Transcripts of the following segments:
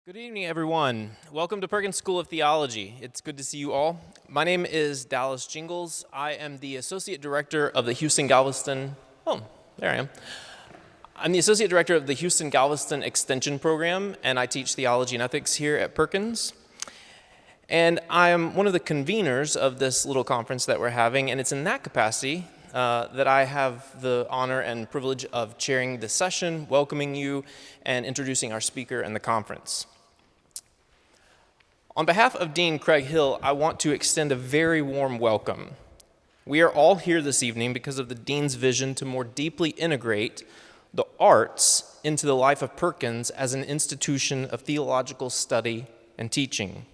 Good evening, everyone. Welcome to Perkins School of Theology. It's good to see you all. My name is Dallas Jingles. I am the Associate Director of the Houston-Galveston... Oh, there I am. I'm the Associate Director of the Houston-Galveston Extension Program, and I teach theology and ethics here at Perkins. And I am one of the conveners of this little conference that we're having, and it's in that capacity that I have the honor and privilege of chairing this session, welcoming you, and introducing our speaker and the conference. On behalf of Dean Craig Hill, I want to extend a very warm welcome. We are all here this evening because of the Dean's vision to more deeply integrate the arts into the life of Perkins as an institution of theological study and teaching.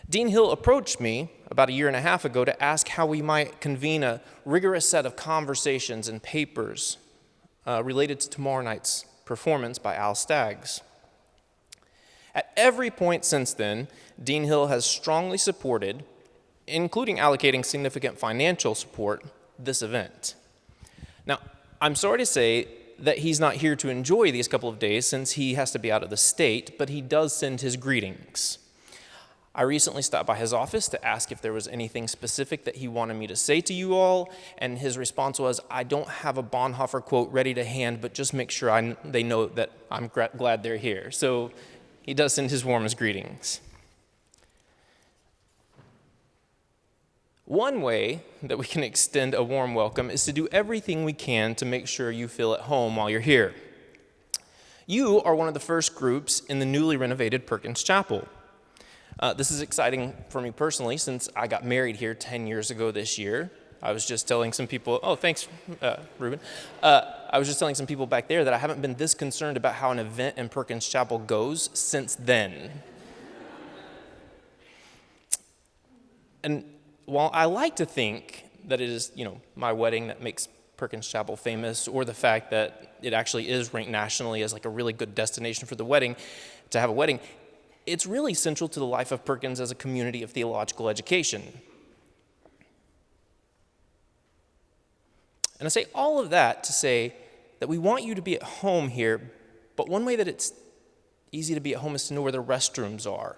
Dean Hill approached me about a year and a half ago to ask how we might convene a rigorous set of conversations and papers related to tomorrow night's performance by Al Staggs. At every point since then, Dean Hill has strongly supported, including allocating significant financial support, this event. Now, I'm sorry to say that he's not here to enjoy these couple of days since he has to be out of the state, but he does send his greetings. I recently stopped by his office to ask if there was anything specific that he wanted me to say to you all, and his response was, I don't have a Bonhoeffer quote ready to hand, but just make sure they know that I'm glad they're here. So he does send his warmest greetings. One way that we can extend a warm welcome is to do everything we can to make sure you feel at home while you're here. You are one of the first groups in the newly renovated Perkins Chapel. This is exciting for me personally since I got married here 10 years ago this year. I was just telling some people, thanks, Ruben. I was just telling some people back there that I haven't been this concerned about how an event in Perkins Chapel goes since then. And while I like to think that it is, my wedding that makes Perkins Chapel famous, or the fact that it actually is ranked nationally as like a really good destination for to have a wedding, it's really central to the life of Perkins as a community of theological education. And I say all of that to say that we want you to be at home here, but one way that it's easy to be at home is to know where the restrooms are.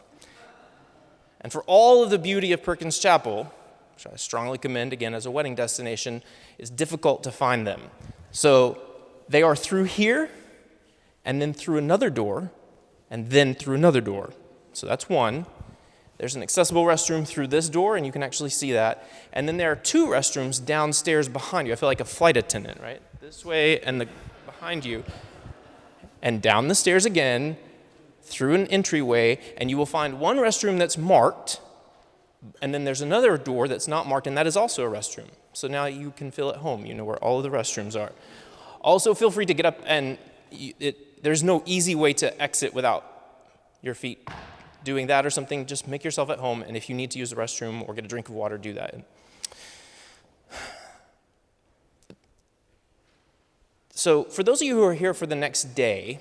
And for all of the beauty of Perkins Chapel, which I strongly commend again as a wedding destination, it's difficult to find them. So they are through here, and then through another door, and then through another door. So that's one. There's an accessible restroom through this door, and you can actually see that. And then there are two restrooms downstairs behind you. I feel like a flight attendant, right? This way and behind you. And down the stairs again, through an entryway, and you will find one restroom that's marked, and then there's another door that's not marked, and that is also a restroom. So now you can feel at home. You know where all of the restrooms are. Also, feel free to get up, and there's no easy way to exit without your feet doing that or something. Just make yourself at home, and if you need to use the restroom or get a drink of water, do that. So for those of you who are here for the next day,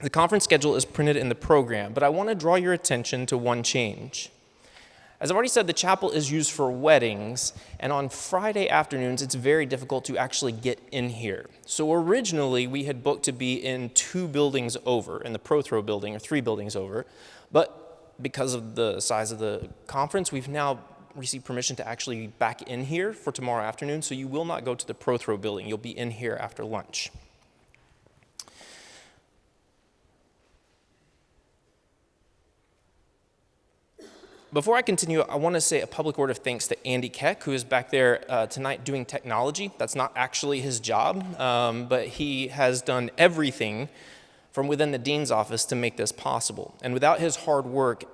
the conference schedule is printed in the program, but I want to draw your attention to one change. As I've already said, the chapel is used for weddings, and on Friday afternoons, it's very difficult to actually get in here. So originally, we had booked to be in 2 buildings over, in the Prothro building, or 3 buildings over, but because of the size of the conference, we've now received permission to actually be back in here for tomorrow afternoon, so you will not go to the Prothro building. You'll be in here after lunch. Before I continue, I want to say a public word of thanks to Andy Keck, who is back there tonight doing technology. That's not actually his job, but he has done everything from within the dean's office to make this possible. And without his hard work,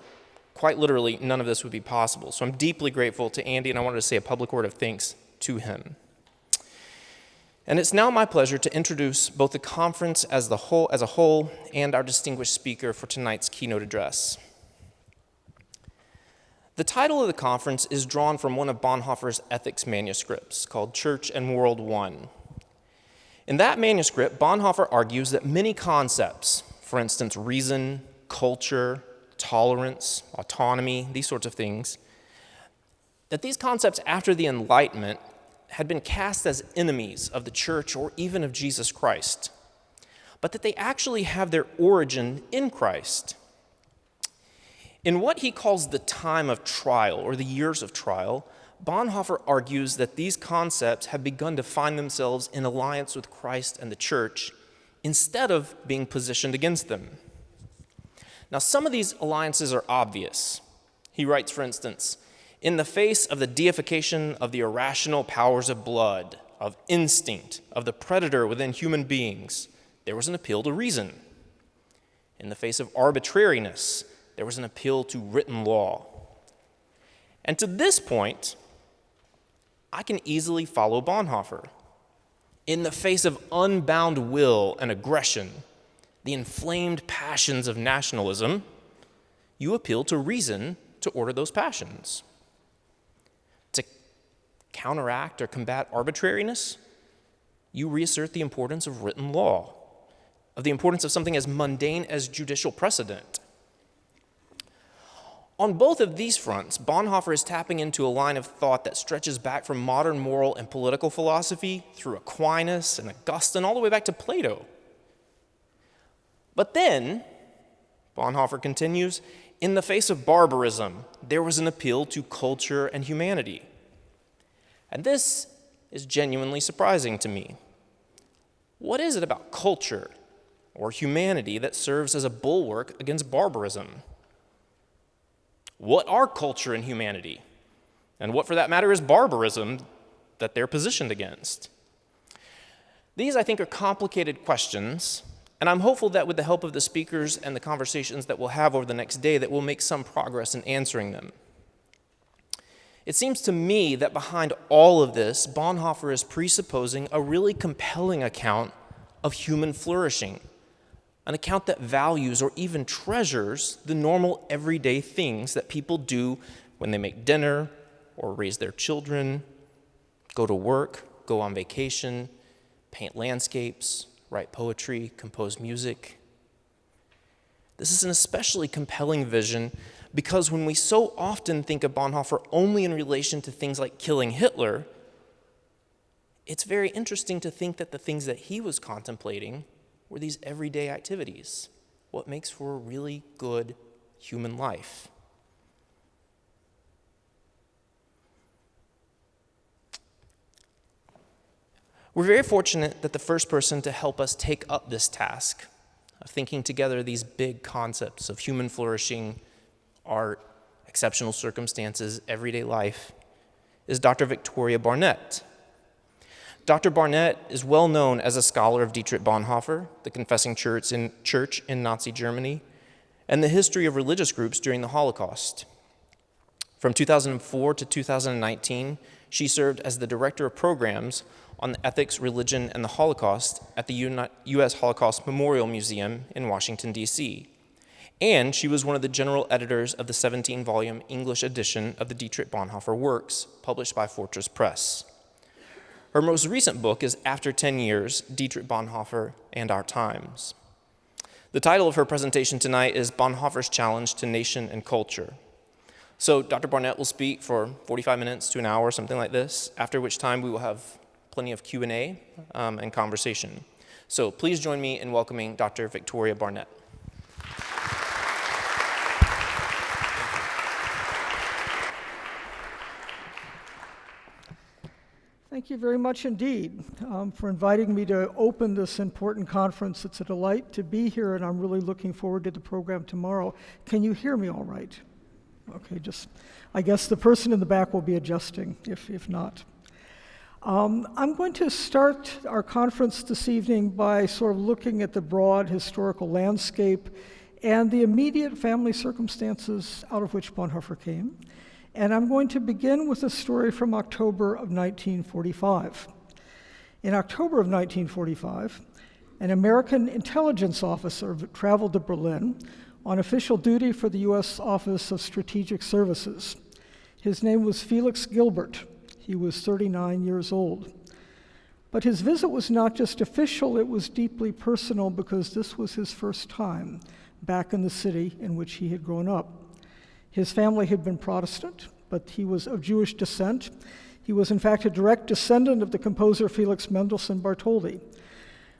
quite literally, none of this would be possible. So I'm deeply grateful to Andy, and I wanted to say a public word of thanks to him. And it's now my pleasure to introduce both the conference as a whole and our distinguished speaker for tonight's keynote address. The title of the conference is drawn from one of Bonhoeffer's ethics manuscripts called Church and World One. In that manuscript, Bonhoeffer argues that many concepts, for instance, reason, culture, tolerance, autonomy, these sorts of things, that these concepts after the Enlightenment had been cast as enemies of the church or even of Jesus Christ. but that they actually have their origin in Christ. In what he calls the time of trial, or the years of trial, Bonhoeffer argues that these concepts have begun to find themselves in alliance with Christ and the church instead of being positioned against them. Now, some of these alliances are obvious. He writes, for instance, in the face of the deification of the irrational powers of blood, of instinct, of the predator within human beings, there was an appeal to reason. In the face of arbitrariness, there was an appeal to written law. And to this point, I can easily follow Bonhoeffer. In the face of unbound will and aggression, the inflamed passions of nationalism, you appeal to reason to order those passions. To counteract or combat arbitrariness, you reassert the importance of written law, of the importance of something as mundane as judicial precedent. On both of these fronts, Bonhoeffer is tapping into a line of thought that stretches back from modern moral and political philosophy through Aquinas and Augustine all the way back to Plato. But then, Bonhoeffer continues, in the face of barbarism, there was an appeal to culture and humanity. And this is genuinely surprising to me. What is it about culture or humanity that serves as a bulwark against barbarism? What are culture and humanity? And what, for that matter, is barbarism that they're positioned against? These, I think, are complicated questions, and I'm hopeful that with the help of the speakers and the conversations that we'll have over the next day, that we'll make some progress in answering them. It seems to me that behind all of this, Bonhoeffer is presupposing a really compelling account of human flourishing, an account that values or even treasures the normal everyday things that people do when they make dinner or raise their children, go to work, go on vacation, paint landscapes, write poetry, compose music. This is an especially compelling vision because when we so often think of Bonhoeffer only in relation to things like killing Hitler, it's very interesting to think that the things that he was contemplating were these everyday activities, what makes for a really good human life. We're very fortunate that the first person to help us take up this task of thinking together these big concepts of human flourishing, art, exceptional circumstances, everyday life, is Dr. Victoria Barnett. Dr. Barnett is well known as a scholar of Dietrich Bonhoeffer, the Confessing Church in Nazi Germany, and the history of religious groups during the Holocaust. From 2004 to 2019, she served as the director of programs on the ethics, religion, and the Holocaust at the U.S. Holocaust Memorial Museum in Washington, D.C. And she was one of the general editors of the 17-volume English edition of the Dietrich Bonhoeffer works, published by Fortress Press. Her most recent book is After 10 Years, Dietrich Bonhoeffer and Our Times. The title of her presentation tonight is Bonhoeffer's Challenge to Nation and Culture. So Dr. Barnett will speak for 45 minutes to an hour, something like this, after which time we will have plenty of Q&A and conversation. So please join me in welcoming Dr. Victoria Barnett. Thank you very much indeed for inviting me to open this important conference. It's a delight to be here, and I'm really looking forward to the program tomorrow. Can you hear me all right? Okay, I guess the person in the back will be adjusting, if not. I'm going to start our conference this evening by sort of looking at the broad historical landscape and the immediate family circumstances out of which Bonhoeffer came. And I'm going to begin with a story from October of 1945. In October of 1945, an American intelligence officer traveled to Berlin on official duty for the U.S. Office of Strategic Services. His name was Felix Gilbert. He was 39 years old. But his visit was not just official, it was deeply personal because this was his first time back in the city in which he had grown up. His family had been Protestant, but he was of Jewish descent. He was in fact a direct descendant of the composer Felix Mendelssohn Bartholdy.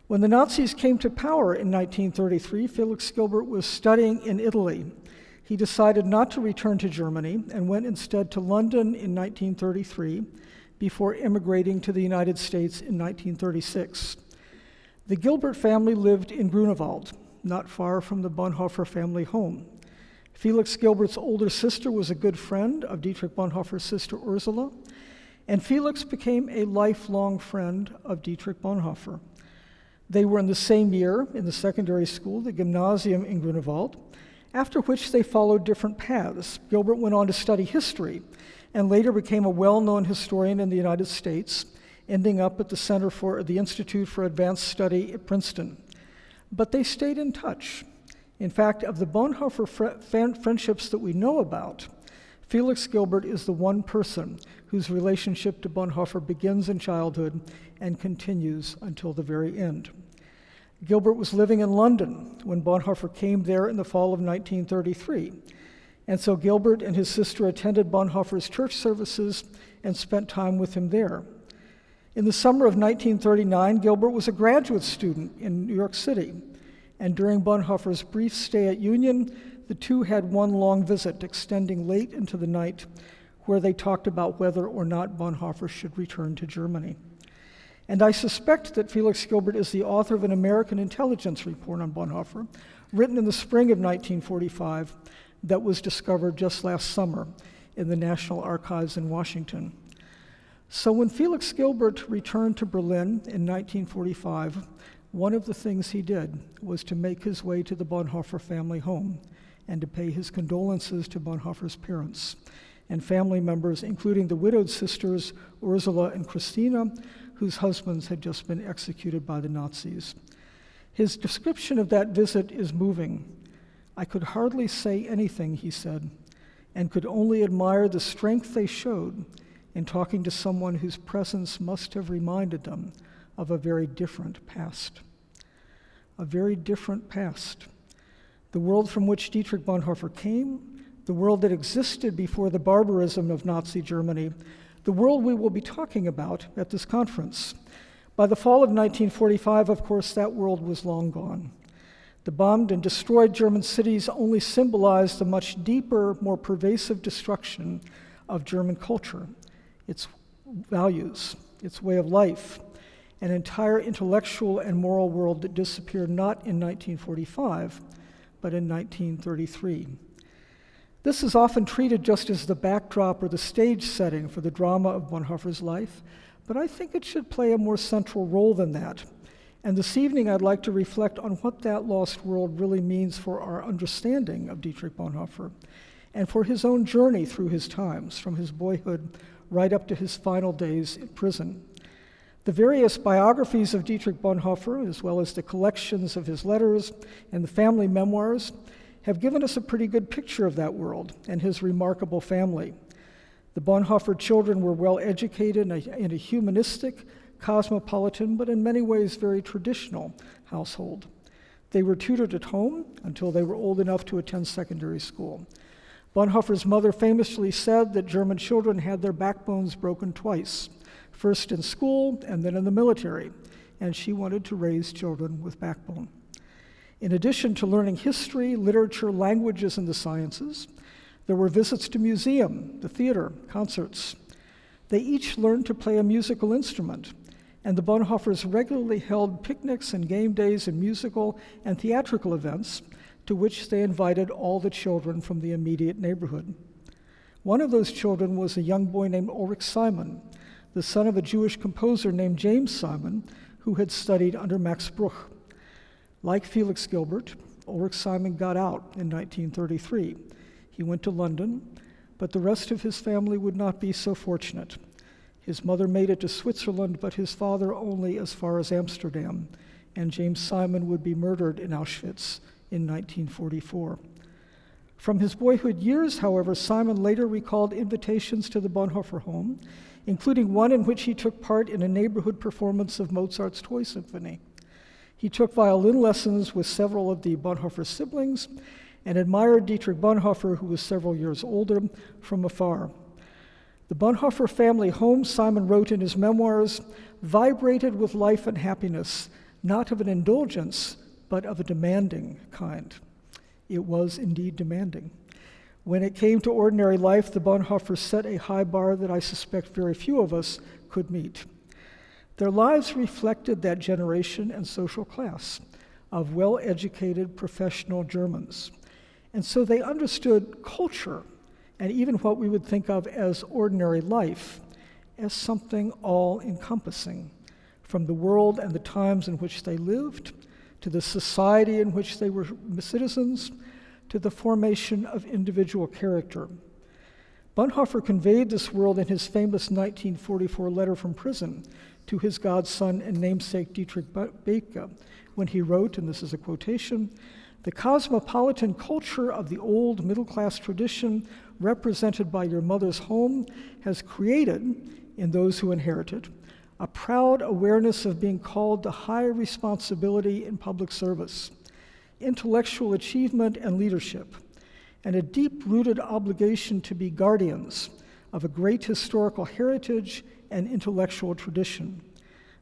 When the Nazis came to power in 1933, Felix Gilbert was studying in Italy. He decided not to return to Germany and went instead to London in 1933 before immigrating to the United States in 1936. The Gilbert family lived in Grunewald, not far from the Bonhoeffer family home. Felix Gilbert's older sister was a good friend of Dietrich Bonhoeffer's sister Ursula, and Felix became a lifelong friend of Dietrich Bonhoeffer. They were in the same year in the secondary school, the Gymnasium in Grunewald, after which they followed different paths. Gilbert went on to study history and later became a well-known historian in the United States, ending up at the Center for the Institute for Advanced Study at Princeton. But they stayed in touch. In fact, of the Bonhoeffer friendships that we know about, Felix Gilbert is the one person whose relationship to Bonhoeffer begins in childhood and continues until the very end. Gilbert was living in London when Bonhoeffer came there in the fall of 1933, and so Gilbert and his sister attended Bonhoeffer's church services and spent time with him there. In the summer of 1939, Gilbert was a graduate student in New York City, and during Bonhoeffer's brief stay at Union, the two had one long visit extending late into the night where they talked about whether or not Bonhoeffer should return to Germany. And I suspect that Felix Gilbert is the author of an American intelligence report on Bonhoeffer, written in the spring of 1945, that was discovered just last summer in the National Archives in Washington. So when Felix Gilbert returned to Berlin in 1945, one of the things he did was to make his way to the Bonhoeffer family home and to pay his condolences to Bonhoeffer's parents and family members, including the widowed sisters Ursula and Christina, whose husbands had just been executed by the Nazis. His description of that visit is moving. "I could hardly say anything," he said, and could only admire the strength they showed in talking to someone whose presence must have reminded them of a very different past. A very different past. The world from which Dietrich Bonhoeffer came, the world that existed before the barbarism of Nazi Germany, the world we will be talking about at this conference. By the fall of 1945, of course, that world was long gone. The bombed and destroyed German cities only symbolized the much deeper, more pervasive destruction of German culture, its values, its way of life, an entire intellectual and moral world that disappeared not in 1945, but in 1933. This is often treated just as the backdrop or the stage setting for the drama of Bonhoeffer's life, but I think it should play a more central role than that. And this evening I'd like to reflect on what that lost world really means for our understanding of Dietrich Bonhoeffer and for his own journey through his times, from his boyhood right up to his final days in prison. The various biographies of Dietrich Bonhoeffer, as well as the collections of his letters and the family memoirs, have given us a pretty good picture of that world and his remarkable family. The Bonhoeffer children were well educated in a humanistic, cosmopolitan, but in many ways very traditional household. They were tutored at home until they were old enough to attend secondary school. Bonhoeffer's mother famously said that German children had their backbones broken twice, first in school and then in the military, and she wanted to raise children with backbone. In addition to learning history, literature, languages, and the sciences, there were visits to museum, the theater, concerts. They each learned to play a musical instrument, and the Bonhoeffers regularly held picnics and game days and musical and theatrical events to which they invited all the children from the immediate neighborhood. One of those children was a young boy named Auric Simon, the son of a Jewish composer named James Simon, who had studied under Max Bruch. Like Felix Gilbert, Auric Simon got out in 1933. He went to London, but the rest of his family would not be so fortunate. His mother made it to Switzerland, but his father only as far as Amsterdam, and James Simon would be murdered in Auschwitz in 1944. From his boyhood years, however, Simon later recalled invitations to the Bonhoeffer home, including one in which he took part in a neighborhood performance of Mozart's Toy Symphony. He took violin lessons with several of the Bonhoeffer siblings and admired Dietrich Bonhoeffer, who was several years older, from afar. The Bonhoeffer family home, Simon wrote in his memoirs, vibrated with life and happiness, not of an indulgence, but of a demanding kind. It was indeed demanding. When it came to ordinary life, the Bonhoeffers set a high bar that I suspect very few of us could meet. Their lives reflected that generation and social class of well-educated professional Germans. And so they understood culture, and even what we would think of as ordinary life, as something all-encompassing, from the world and the times in which they lived, to the society in which they were citizens, to the formation of individual character. Bonhoeffer conveyed this world in his famous 1944 letter from prison to his godson and namesake Dietrich when he wrote, and this is a quotation, "The cosmopolitan culture of the old middle-class tradition represented by your mother's home has created, in those who inherit it, a proud awareness of being called to high responsibility in public service, intellectual achievement and leadership, and a deep-rooted obligation to be guardians of a great historical heritage and intellectual tradition.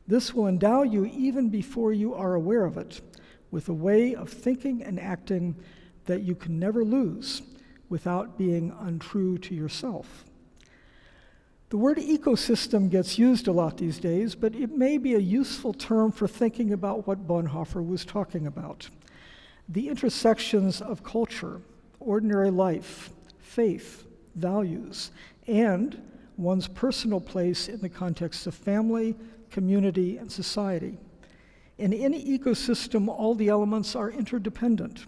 This will endow you even before you are aware of it, with a way of thinking and acting that you can never lose without being untrue to yourself." The word ecosystem gets used a lot these days, but it may be a useful term for thinking about what Bonhoeffer was talking about. The intersections of culture, ordinary life, faith, values, and one's personal place in the context of family, community, and society. In any ecosystem, all the elements are interdependent.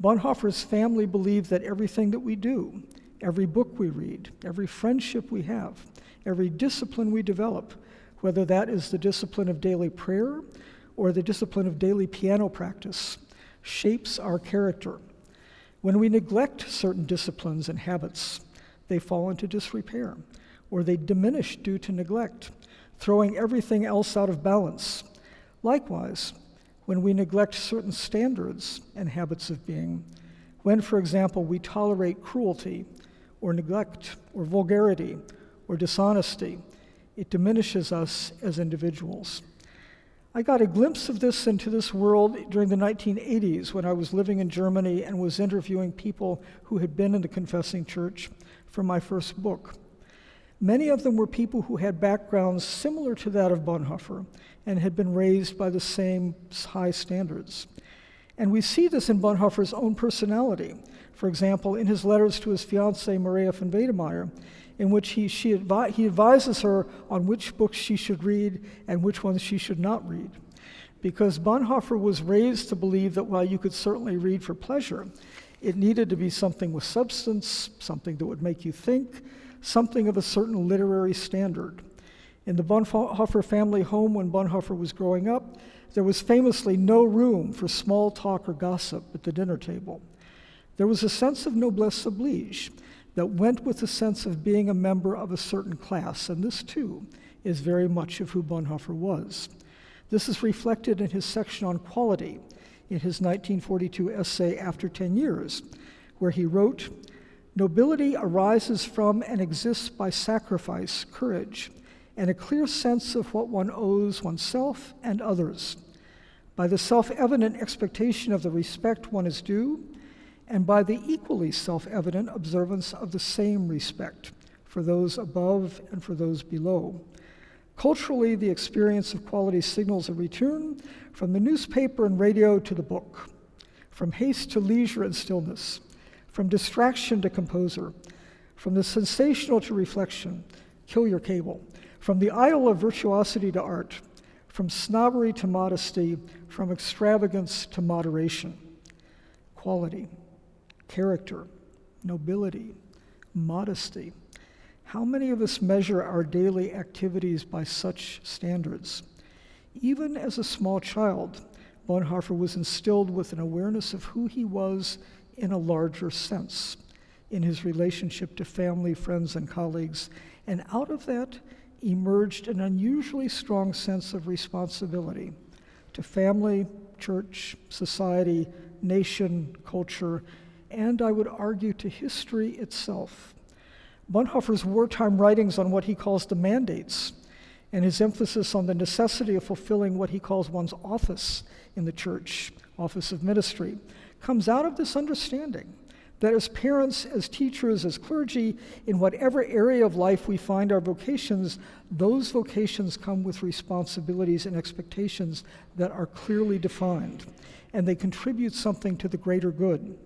Bonhoeffer's family believed that everything that we do, every book we read, every friendship we have, every discipline we develop, whether that is the discipline of daily prayer or the discipline of daily piano practice, shapes our character. When we neglect certain disciplines and habits, they fall into disrepair, or they diminish due to neglect, throwing everything else out of balance. Likewise, when we neglect certain standards and habits of being, when, for example, we tolerate cruelty, or neglect, or vulgarity, or dishonesty, it diminishes us as individuals. I got a glimpse of this into this world during the 1980s when I was living in Germany and was interviewing people who had been in the confessing church for my first book. Many of them were people who had backgrounds similar to that of Bonhoeffer and had been raised by the same high standards. And we see this in Bonhoeffer's own personality. For example, in his letters to his fiancée, Maria von Wedemeyer, in which he advises her on which books she should read and which ones she should not read. Because Bonhoeffer was raised to believe that while you could certainly read for pleasure, it needed to be something with substance, something that would make you think, something of a certain literary standard. In the Bonhoeffer family home when Bonhoeffer was growing up, there was famously no room for small talk or gossip at the dinner table. There was a sense of noblesse oblige that went with the sense of being a member of a certain class, and this too is very much of who Bonhoeffer was. This is reflected in his section on quality in his 1942 essay, After 10 Years, where he wrote, "Nobility arises from and exists by sacrifice, courage, and a clear sense of what one owes oneself and others, by the self-evident expectation of the respect one is due, and by the equally self-evident observance of the same respect for those above and for those below. Culturally, the experience of quality signals a return from the newspaper and radio to the book, from haste to leisure and stillness, from distraction to composure, from the sensational to reflection, kill your cable, from the idol of virtuosity to art, from snobbery to modesty, from extravagance to moderation." Quality, character, nobility, modesty. How many of us measure our daily activities by such standards? Even as a small child, Bonhoeffer was instilled with an awareness of who he was in a larger sense, in his relationship to family, friends, and colleagues, and out of that emerged an unusually strong sense of responsibility to family, church, society, nation, culture, and I would argue to history itself. Bonhoeffer's wartime writings on what he calls the mandates and his emphasis on the necessity of fulfilling what he calls one's office in the church, office of ministry, comes out of this understanding that as parents, as teachers, as clergy, in whatever area of life we find our vocations, those vocations come with responsibilities and expectations that are clearly defined, and they contribute something to the greater good.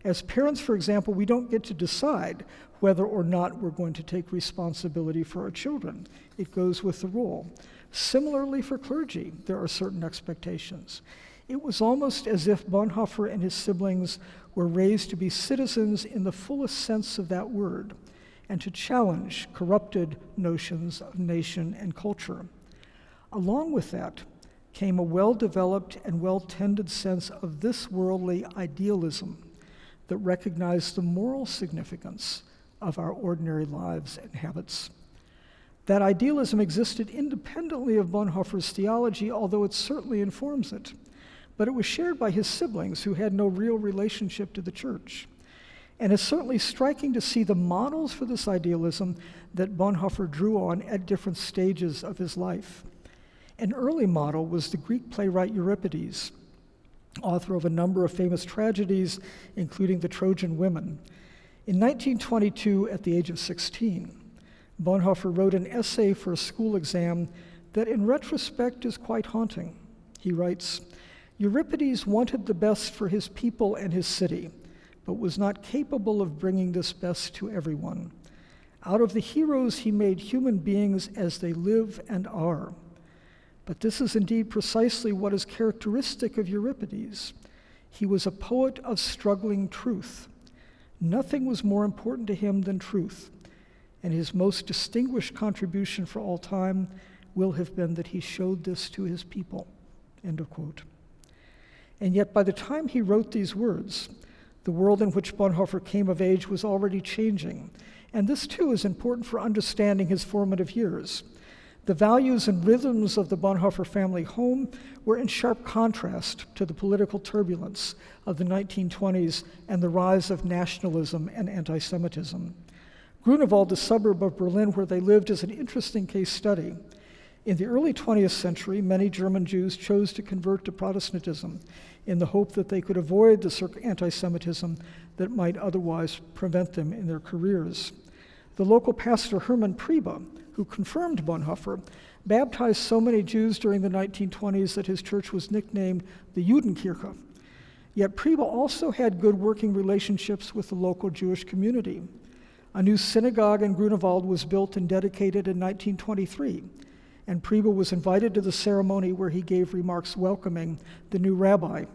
As parents, for example, we don't get to decide whether or not we're going to take responsibility for our children. It goes with the role. Similarly, for clergy, there are certain expectations. It was almost as if Bonhoeffer and his siblings were raised to be citizens in the fullest sense of that word, and to challenge corrupted notions of nation and culture. Along with that came a well-developed and well-tended sense of this worldly idealism that recognized the moral significance of our ordinary lives and habits. That idealism existed independently of Bonhoeffer's theology, although it certainly informs it. But it was shared by his siblings who had no real relationship to the church. And it's certainly striking to see the models for this idealism that Bonhoeffer drew on at different stages of his life. An early model was the Greek playwright Euripides, author of a number of famous tragedies, including the Trojan Women. In 1922, at the age of 16, Bonhoeffer wrote an essay for a school exam that in retrospect is quite haunting. He writes, "Euripides wanted the best for his people and his city, but was not capable of bringing this best to everyone. Out of the heroes he made human beings as they live and are. But this is indeed precisely what is characteristic of Euripides. He was a poet of struggling truth. Nothing was more important to him than truth, and his most distinguished contribution for all time will have been that he showed this to his people." End of quote. And yet by the time he wrote these words, the world in which Bonhoeffer came of age was already changing, and this too is important for understanding his formative years. The values and rhythms of the Bonhoeffer family home were in sharp contrast to the political turbulence of the 1920s and the rise of nationalism and anti-Semitism. Grunewald, the suburb of Berlin where they lived, is an interesting case study. In the early 20th century, many German Jews chose to convert to Protestantism in the hope that they could avoid the anti-Semitism that might otherwise prevent them in their careers. The local pastor Hermann Priebe, who confirmed Bonhoeffer, baptized so many Jews during the 1920s that his church was nicknamed the Judenkirche. Yet Priebe also had good working relationships with the local Jewish community. A new synagogue in Grunewald was built and dedicated in 1923, and Priebe was invited to the ceremony where he gave remarks welcoming the new rabbi.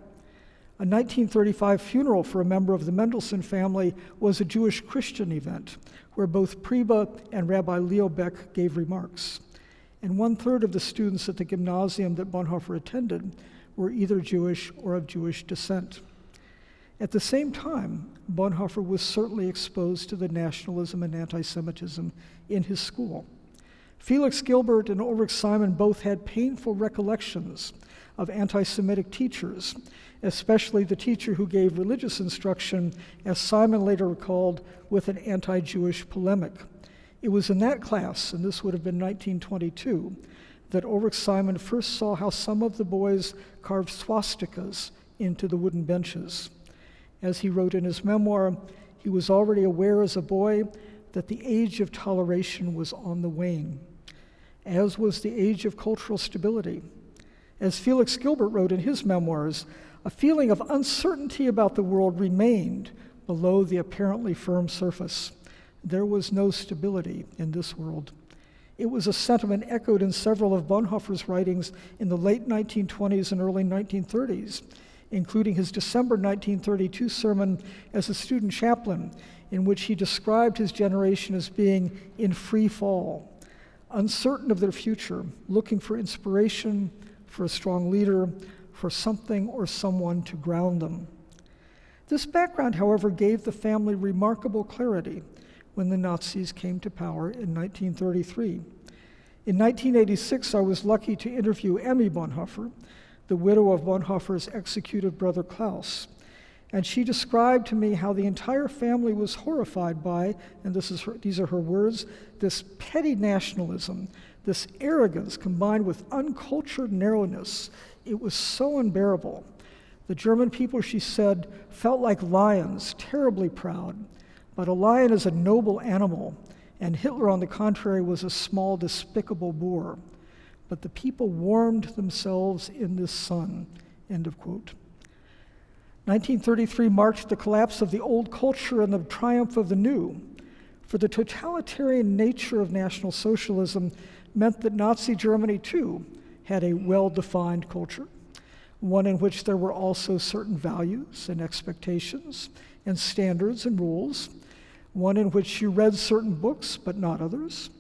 A 1935 funeral for a member of the Mendelssohn family was a Jewish-Christian event where both Priebe and Rabbi Leo Beck gave remarks. And 1/3 of the students at the gymnasium that Bonhoeffer attended were either Jewish or of Jewish descent. At the same time, Bonhoeffer was certainly exposed to the nationalism and anti-Semitism in his school. Felix Gilbert and Auric Simon both had painful recollections of anti-Semitic teachers, especially the teacher who gave religious instruction, as Simon later recalled, with an anti-Jewish polemic. It was in that class, and this would have been 1922, that Auric Simon first saw how some of the boys carved swastikas into the wooden benches. As he wrote in his memoir, he was already aware as a boy that the age of toleration was on the wane, as was the age of cultural stability. As Felix Gilbert wrote in his memoirs, a feeling of uncertainty about the world remained below the apparently firm surface. There was no stability in this world. It was a sentiment echoed in several of Bonhoeffer's writings in the late 1920s and early 1930s, including his December 1932 sermon as a student chaplain, in which he described his generation as being in free fall, uncertain of their future, looking for inspiration, for a strong leader, for something or someone to ground them. This background, however, gave the family remarkable clarity when the Nazis came to power in 1933. In 1986, I was lucky to interview Emmy Bonhoeffer, the widow of Bonhoeffer's executed brother Klaus, and she described to me how the entire family was horrified by, and these are her words, this petty nationalism This arrogance combined with uncultured narrowness, it was so unbearable. The German people, she said, felt like lions, terribly proud. But a lion is a noble animal, and Hitler, on the contrary, was a small, despicable boor. But the people warmed themselves in this sun, end of quote. 1933 marked the collapse of the old culture and the triumph of the new. For the totalitarian nature of National Socialism meant that Nazi Germany, too, had a well-defined culture, one in which there were also certain values and expectations and standards and rules, one in which you read certain books but not others,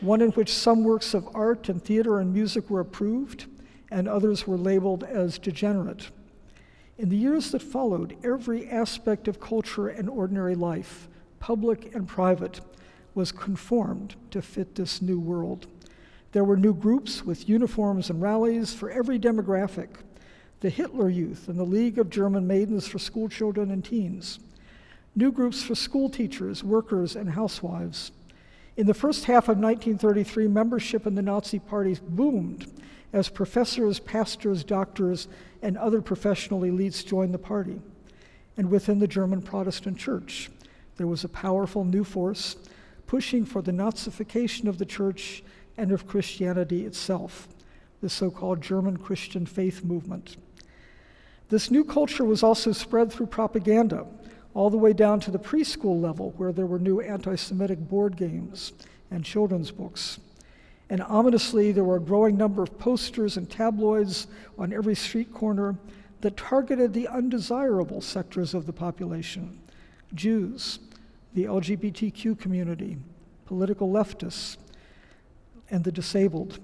one in which some works of art and theater and music were approved and others were labeled as degenerate. In the years that followed, every aspect of culture and ordinary life, public and private, was conformed to fit this new world. There were new groups with uniforms and rallies for every demographic: the Hitler Youth and the League of German Maidens for School Children and Teens, new groups for school teachers, workers, and housewives. In the first half of 1933, membership in the Nazi parties boomed as professors, pastors, doctors, and other professional elites joined the party. And within the German Protestant Church, there was a powerful new force pushing for the Nazification of the church and of Christianity itself, the so-called German Christian faith movement. This new culture was also spread through propaganda, all the way down to the preschool level, where there were new anti-Semitic board games and children's books. And ominously, there were a growing number of posters and tabloids on every street corner that targeted the undesirable sectors of the population: Jews, the LGBTQ community, political leftists, and the disabled.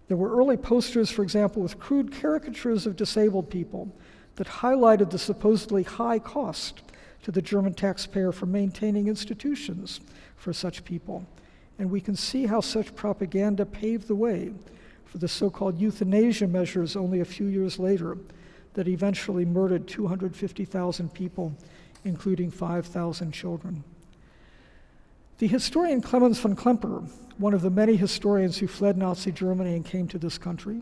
There were early posters, for example, with crude caricatures of disabled people that highlighted the supposedly high cost to the German taxpayer for maintaining institutions for such people. And we can see how such propaganda paved the way for the so-called euthanasia measures only a few years later that eventually murdered 250,000 people, including 5,000 children. The historian Clemens von Klemperer, one of the many historians who fled Nazi Germany and came to this country,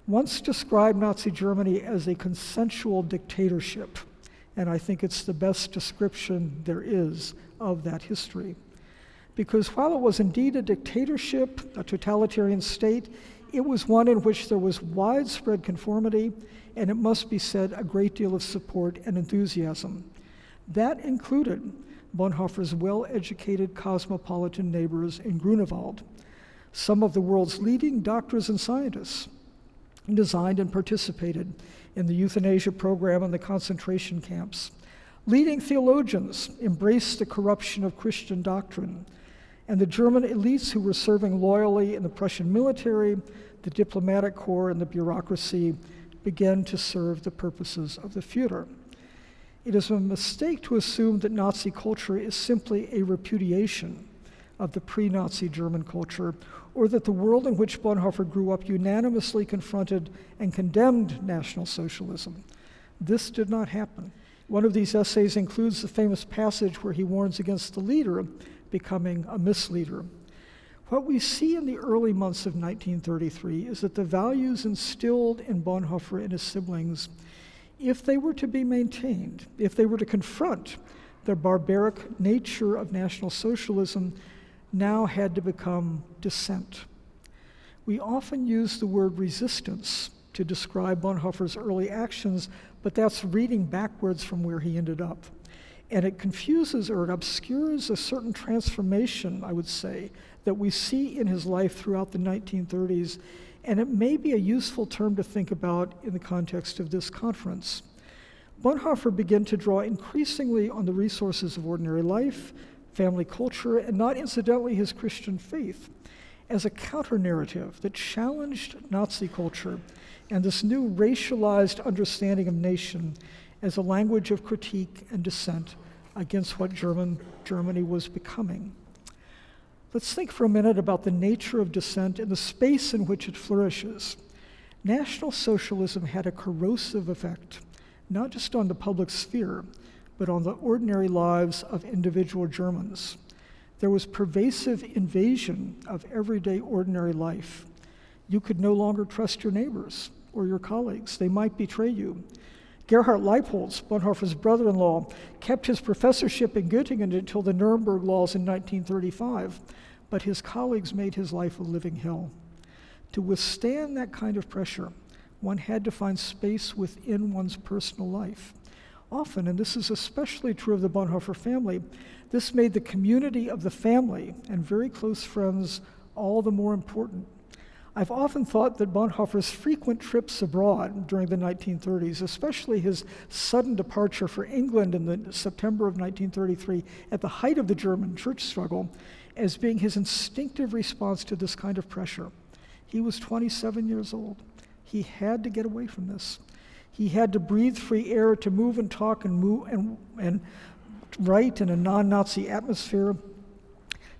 once described Nazi Germany as a consensual dictatorship, and I think it's the best description there is of that history. Because while it was indeed a dictatorship, a totalitarian state, it was one in which there was widespread conformity, and it must be said, a great deal of support and enthusiasm. That included Bonhoeffer's well-educated cosmopolitan neighbors in Grunewald. Some of the world's leading doctors and scientists designed and participated in the euthanasia program and the concentration camps. Leading theologians embraced the corruption of Christian doctrine, and the German elites who were serving loyally in the Prussian military, the diplomatic corps, and the bureaucracy began to serve the purposes of the Führer. It is a mistake to assume that Nazi culture is simply a repudiation of the pre-Nazi German culture, or that the world in which Bonhoeffer grew up unanimously confronted and condemned National Socialism. This did not happen. One of these essays includes the famous passage where he warns against the leader becoming a misleader. What we see in the early months of 1933 is that the values instilled in Bonhoeffer and his siblings, if they were to be maintained, if they were to confront the barbaric nature of National Socialism, now had to become dissent. We often use the word resistance to describe Bonhoeffer's early actions, but that's reading backwards from where he ended up. And it confuses or it obscures a certain transformation, I would say, that we see in his life throughout the 1930s, and it may be a useful term to think about in the context of this conference. Bonhoeffer began to draw increasingly on the resources of ordinary life, family culture, and not incidentally his Christian faith, as a counter-narrative that challenged Nazi culture and this new racialized understanding of nation as a language of critique and dissent against what Germany was becoming. Let's think for a minute about the nature of dissent and the space in which it flourishes. National Socialism had a corrosive effect, not just on the public sphere, but on the ordinary lives of individual Germans. There was pervasive invasion of everyday ordinary life. You could no longer trust your neighbors or your colleagues. They might betray you. Gerhard Leibholz, Bonhoeffer's brother-in-law, kept his professorship in Göttingen until the Nuremberg laws in 1935, but his colleagues made his life a living hell. To withstand that kind of pressure, one had to find space within one's personal life. Often, and this is especially true of the Bonhoeffer family, this made the community of the family and very close friends all the more important. I've often thought that Bonhoeffer's frequent trips abroad during the 1930s, especially his sudden departure for England in the September of 1933 at the height of the German church struggle, as being his instinctive response to this kind of pressure. He was 27 years old. He had to get away from this. He had to breathe free air, to move and talk and write in a non-Nazi atmosphere,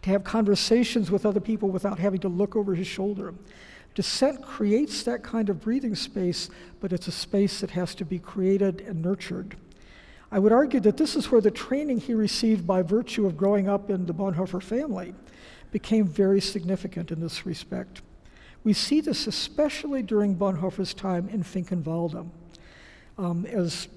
to have conversations with other people without having to look over his shoulder. Dissent creates that kind of breathing space, but it's a space that has to be created and nurtured. I would argue that this is where the training he received by virtue of growing up in the Bonhoeffer family became very significant in this respect. We see this especially during Bonhoeffer's time in Finkenwalde. As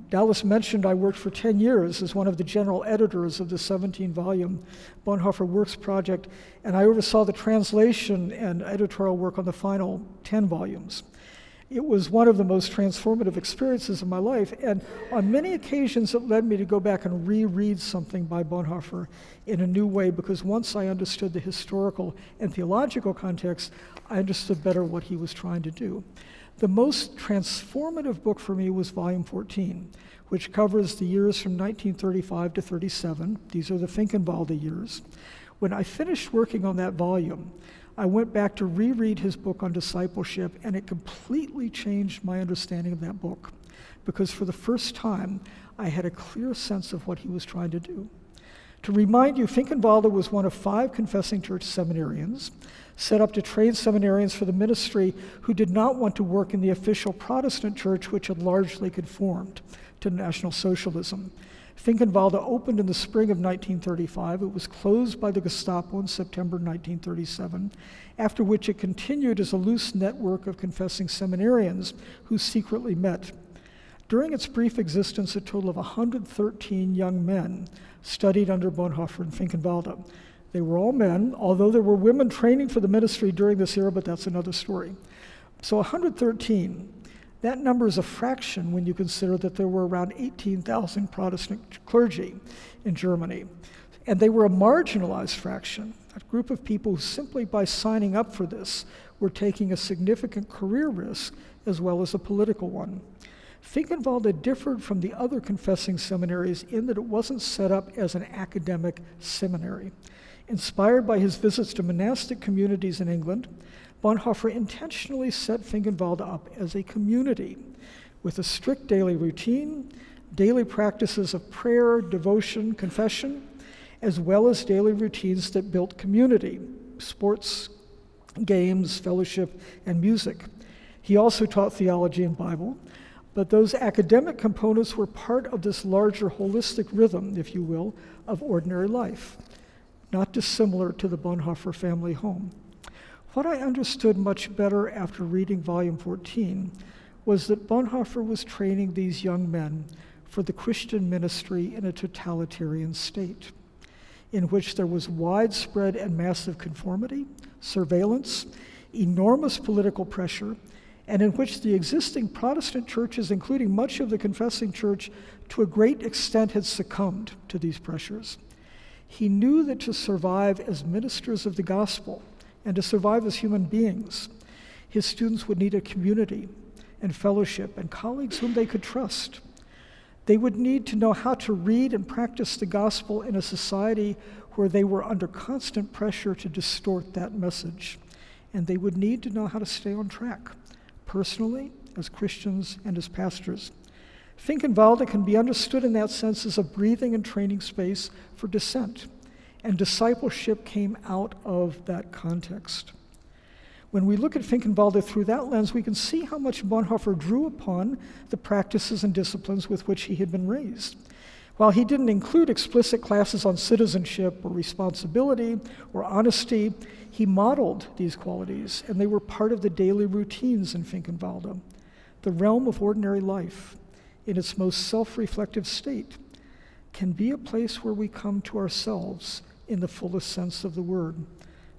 Dallas mentioned, I worked for 10 years as one of the general editors of the 17-volume Bonhoeffer Works Project, and I oversaw the translation and editorial work on the final 10 volumes. It was one of the most transformative experiences of my life, and on many occasions it led me to go back and reread something by Bonhoeffer in a new way, because once I understood the historical and theological context, I understood better what he was trying to do. The most transformative book for me was Volume 14, which covers the years from 1935 to 37. These are the Finkenwalde years. When I finished working on that volume, I went back to reread his book on discipleship, and it completely changed my understanding of that book, because for the first time, I had a clear sense of what he was trying to do. To remind you, Finkenwalde was one of 5 confessing church seminarians, set up to train seminarians for the ministry who did not want to work in the official Protestant church, which had largely conformed to National Socialism. Finkenwalde opened in the spring of 1935. It was closed by the Gestapo in September 1937, after which it continued as a loose network of confessing seminarians who secretly met. During its brief existence, a total of 113 young men studied under Bonhoeffer in Finkenwalde. They were all men, although there were women training for the ministry during this era, but that's another story. So 113, that number is a fraction when you consider that there were around 18,000 Protestant clergy in Germany. And they were a marginalized fraction, a group of people who simply by signing up for this were taking a significant career risk as well as a political one. Finkenwalde differed from the other confessing seminaries in that it wasn't set up as an academic seminary. Inspired by his visits to monastic communities in England, Bonhoeffer intentionally set Finkenwalde up as a community with a strict daily routine, daily practices of prayer, devotion, confession, as well as daily routines that built community, sports, games, fellowship, and music. He also taught theology and Bible, but those academic components were part of this larger holistic rhythm, if you will, of ordinary life, not dissimilar to the Bonhoeffer family home. What I understood much better after reading Volume 14 was that Bonhoeffer was training these young men for the Christian ministry in a totalitarian state, in which there was widespread and massive conformity, surveillance, enormous political pressure, and in which the existing Protestant churches, including much of the confessing church, to a great extent had succumbed to these pressures. He knew that to survive as ministers of the gospel and to survive as human beings, his students would need a community and fellowship and colleagues whom they could trust. They would need to know how to read and practice the gospel in a society where they were under constant pressure to distort that message. And they would need to know how to stay on track, personally, as Christians, and as pastors. Finkenwalde can be understood in that sense as a breathing and training space for dissent, and discipleship came out of that context. When we look at Finkenwalde through that lens, we can see how much Bonhoeffer drew upon the practices and disciplines with which he had been raised. While he didn't include explicit classes on citizenship or responsibility or honesty, he modeled these qualities, and they were part of the daily routines in Finkenwalde, the realm of ordinary life in its most self-reflective state can be a place where we come to ourselves in the fullest sense of the word,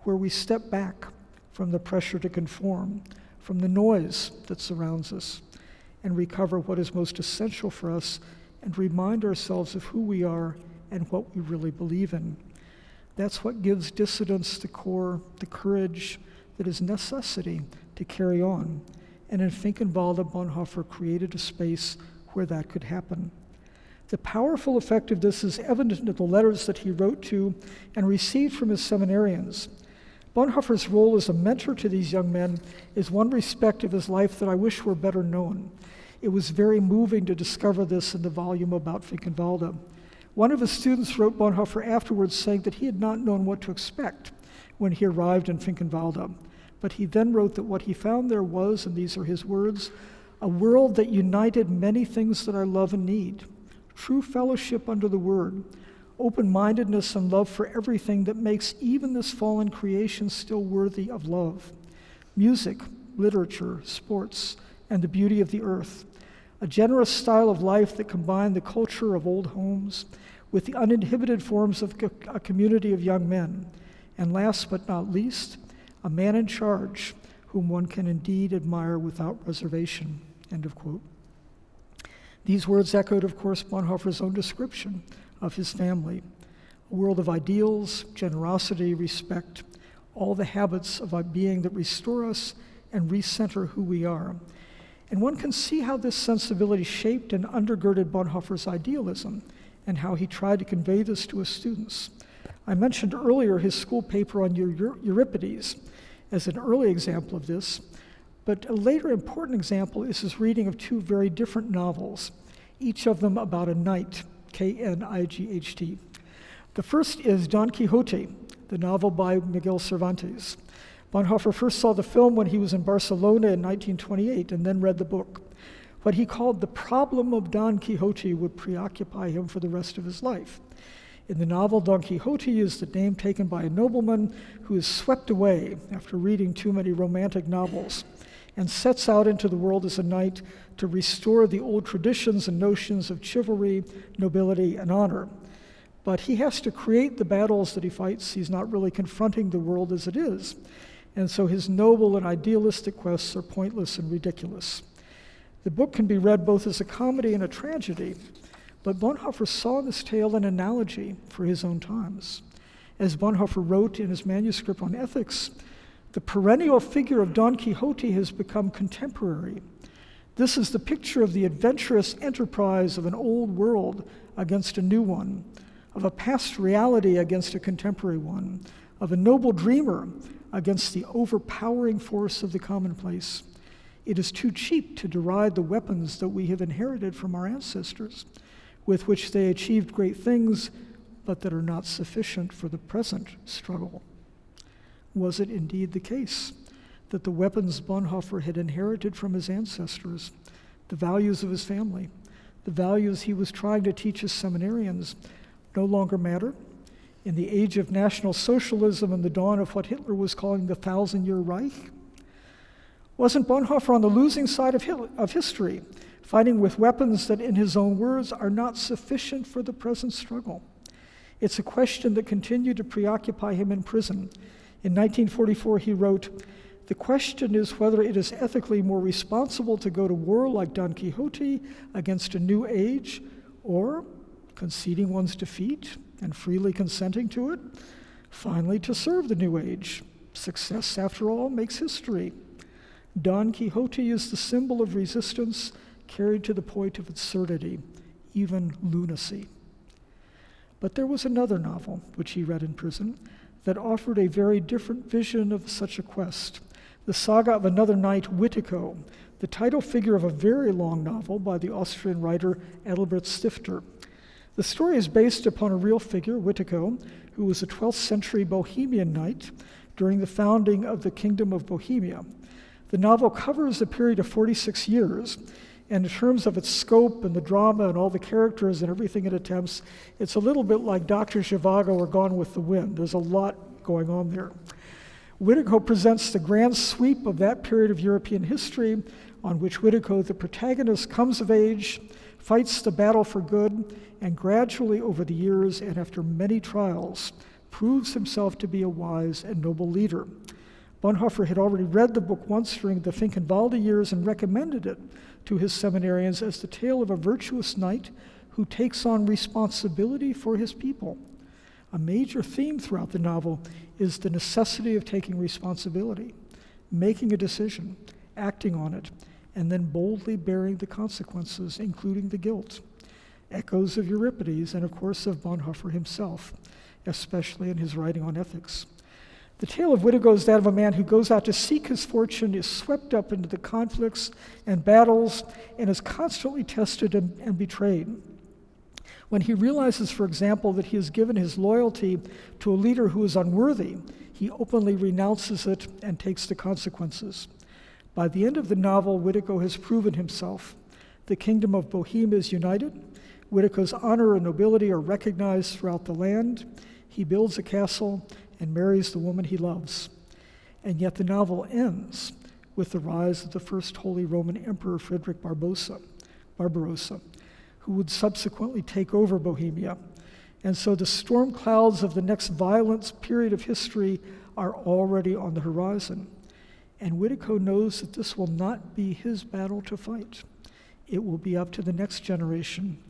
where we step back from the pressure to conform, from the noise that surrounds us, and recover what is most essential for us and remind ourselves of who we are and what we really believe in. That's what gives dissidents the core, the courage that is necessity to carry on. And in Finkenwalde, Bonhoeffer created a space where that could happen. The powerful effect of this is evident in the letters that he wrote to and received from his seminarians. Bonhoeffer's role as a mentor to these young men is one respect of his life that I wish were better known. It was very moving to discover this in the volume about Finkenwalde. One of his students wrote Bonhoeffer afterwards saying that he had not known what to expect when he arrived in Finkenwalde. But he then wrote that what he found there was, and these are his words, a world that united many things that I love and need. True fellowship under the word, open-mindedness and love for everything that makes even this fallen creation still worthy of love. Music, literature, sports, and the beauty of the earth. A generous style of life that combined the culture of old homes with the uninhibited forms of a community of young men. And last but not least, a man in charge whom one can indeed admire without reservation. End of quote. These words echoed, of course, Bonhoeffer's own description of his family. A world of ideals, generosity, respect, all the habits of being that restore us and recenter who we are. And one can see how this sensibility shaped and undergirded Bonhoeffer's idealism and how he tried to convey this to his students. I mentioned earlier his school paper on Euripides as an early example of this, but a later important example is his reading of two very different novels, each of them about a knight, K-N-I-G-H-T. The first is Don Quixote, the novel by Miguel Cervantes. Bonhoeffer first saw the film when he was in Barcelona in 1928 and then read the book. What he called the problem of Don Quixote would preoccupy him for the rest of his life. In the novel, Don Quixote is the name taken by a nobleman who is swept away after reading too many romantic novels and sets out into the world as a knight to restore the old traditions and notions of chivalry, nobility, and honor. But he has to create the battles that he fights. He's not really confronting the world as it is. And so his noble and idealistic quests are pointless and ridiculous. The book can be read both as a comedy and a tragedy, but Bonhoeffer saw in this tale an analogy for his own times. As Bonhoeffer wrote in his manuscript on ethics, the perennial figure of Don Quixote has become contemporary. This is the picture of the adventurous enterprise of an old world against a new one, of a past reality against a contemporary one, of a noble dreamer against the overpowering force of the commonplace. It is too cheap to deride the weapons that we have inherited from our ancestors, with which they achieved great things, but that are not sufficient for the present struggle. Was it indeed the case that the weapons Bonhoeffer had inherited from his ancestors, the values of his family, the values he was trying to teach his seminarians, no longer matter? In the age of National Socialism and the dawn of what Hitler was calling the 1,000-year Reich? Wasn't Bonhoeffer on the losing side of history, fighting with weapons that, in his own words, are not sufficient for the present struggle? It's a question that continued to preoccupy him in prison. In 1944, he wrote, "The question is whether it is ethically more responsible to go to war like Don Quixote against a new age, or, conceding one's defeat and freely consenting to it, finally to serve the new age. Success, after all, makes history. Don Quixote is the symbol of resistance carried to the point of absurdity, even lunacy." But there was another novel, which he read in prison, that offered a very different vision of such a quest. The saga of another knight, Witiko, the title figure of a very long novel by the Austrian writer Adelbert Stifter. The story is based upon a real figure, Witiko, who was a 12th century Bohemian knight during the founding of the Kingdom of Bohemia. The novel covers a period of 46 years And in terms of its scope and the drama and all the characters and everything it attempts, it's a little bit like Dr. Zhivago or Gone with the Wind. There's a lot going on there. Whittico presents the grand sweep of that period of European history on which Whittico, the protagonist, comes of age, fights the battle for good, and gradually over the years and after many trials, proves himself to be a wise and noble leader. Bonhoeffer had already read the book once during the Finkenwalde years and recommended it to his seminarians as the tale of a virtuous knight who takes on responsibility for his people. A major theme throughout the novel is the necessity of taking responsibility, making a decision, acting on it, and then boldly bearing the consequences, including the guilt. Echoes of Euripides and, of course, of Bonhoeffer himself, especially in his writing on ethics. The tale of Whittico is that of a man who goes out to seek his fortune, is swept up into the conflicts and battles, and is constantly tested and betrayed. When he realizes, for example, that he has given his loyalty to a leader who is unworthy, he openly renounces it and takes the consequences. By the end of the novel, Whittico has proven himself. The kingdom of Bohemia is united. Whittico's honor and nobility are recognized throughout the land. He builds a castle and marries the woman he loves. And yet the novel ends with the rise of the first Holy Roman Emperor, Frederick Barbarossa, who would subsequently take over Bohemia. And so the storm clouds of the next violent period of history are already on the horizon. And Whittico knows that this will not be his battle to fight. It will be up to the next generation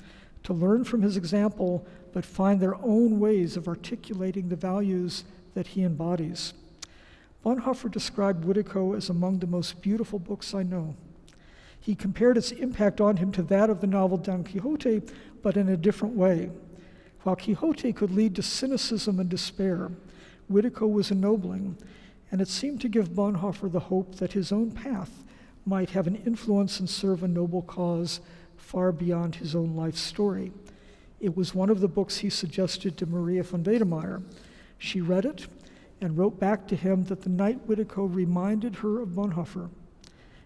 to learn from his example, but find their own ways of articulating the values that he embodies. Bonhoeffer described Whittico as among the most beautiful books I know. He compared its impact on him to that of the novel Don Quixote, but in a different way. While Quixote could lead to cynicism and despair, Whittico was ennobling, and it seemed to give Bonhoeffer the hope that his own path might have an influence and serve a noble cause far beyond his own life story. It was one of the books he suggested to Maria von Wedemeyer. She read it and wrote back to him that the knight Whittico reminded her of Bonhoeffer.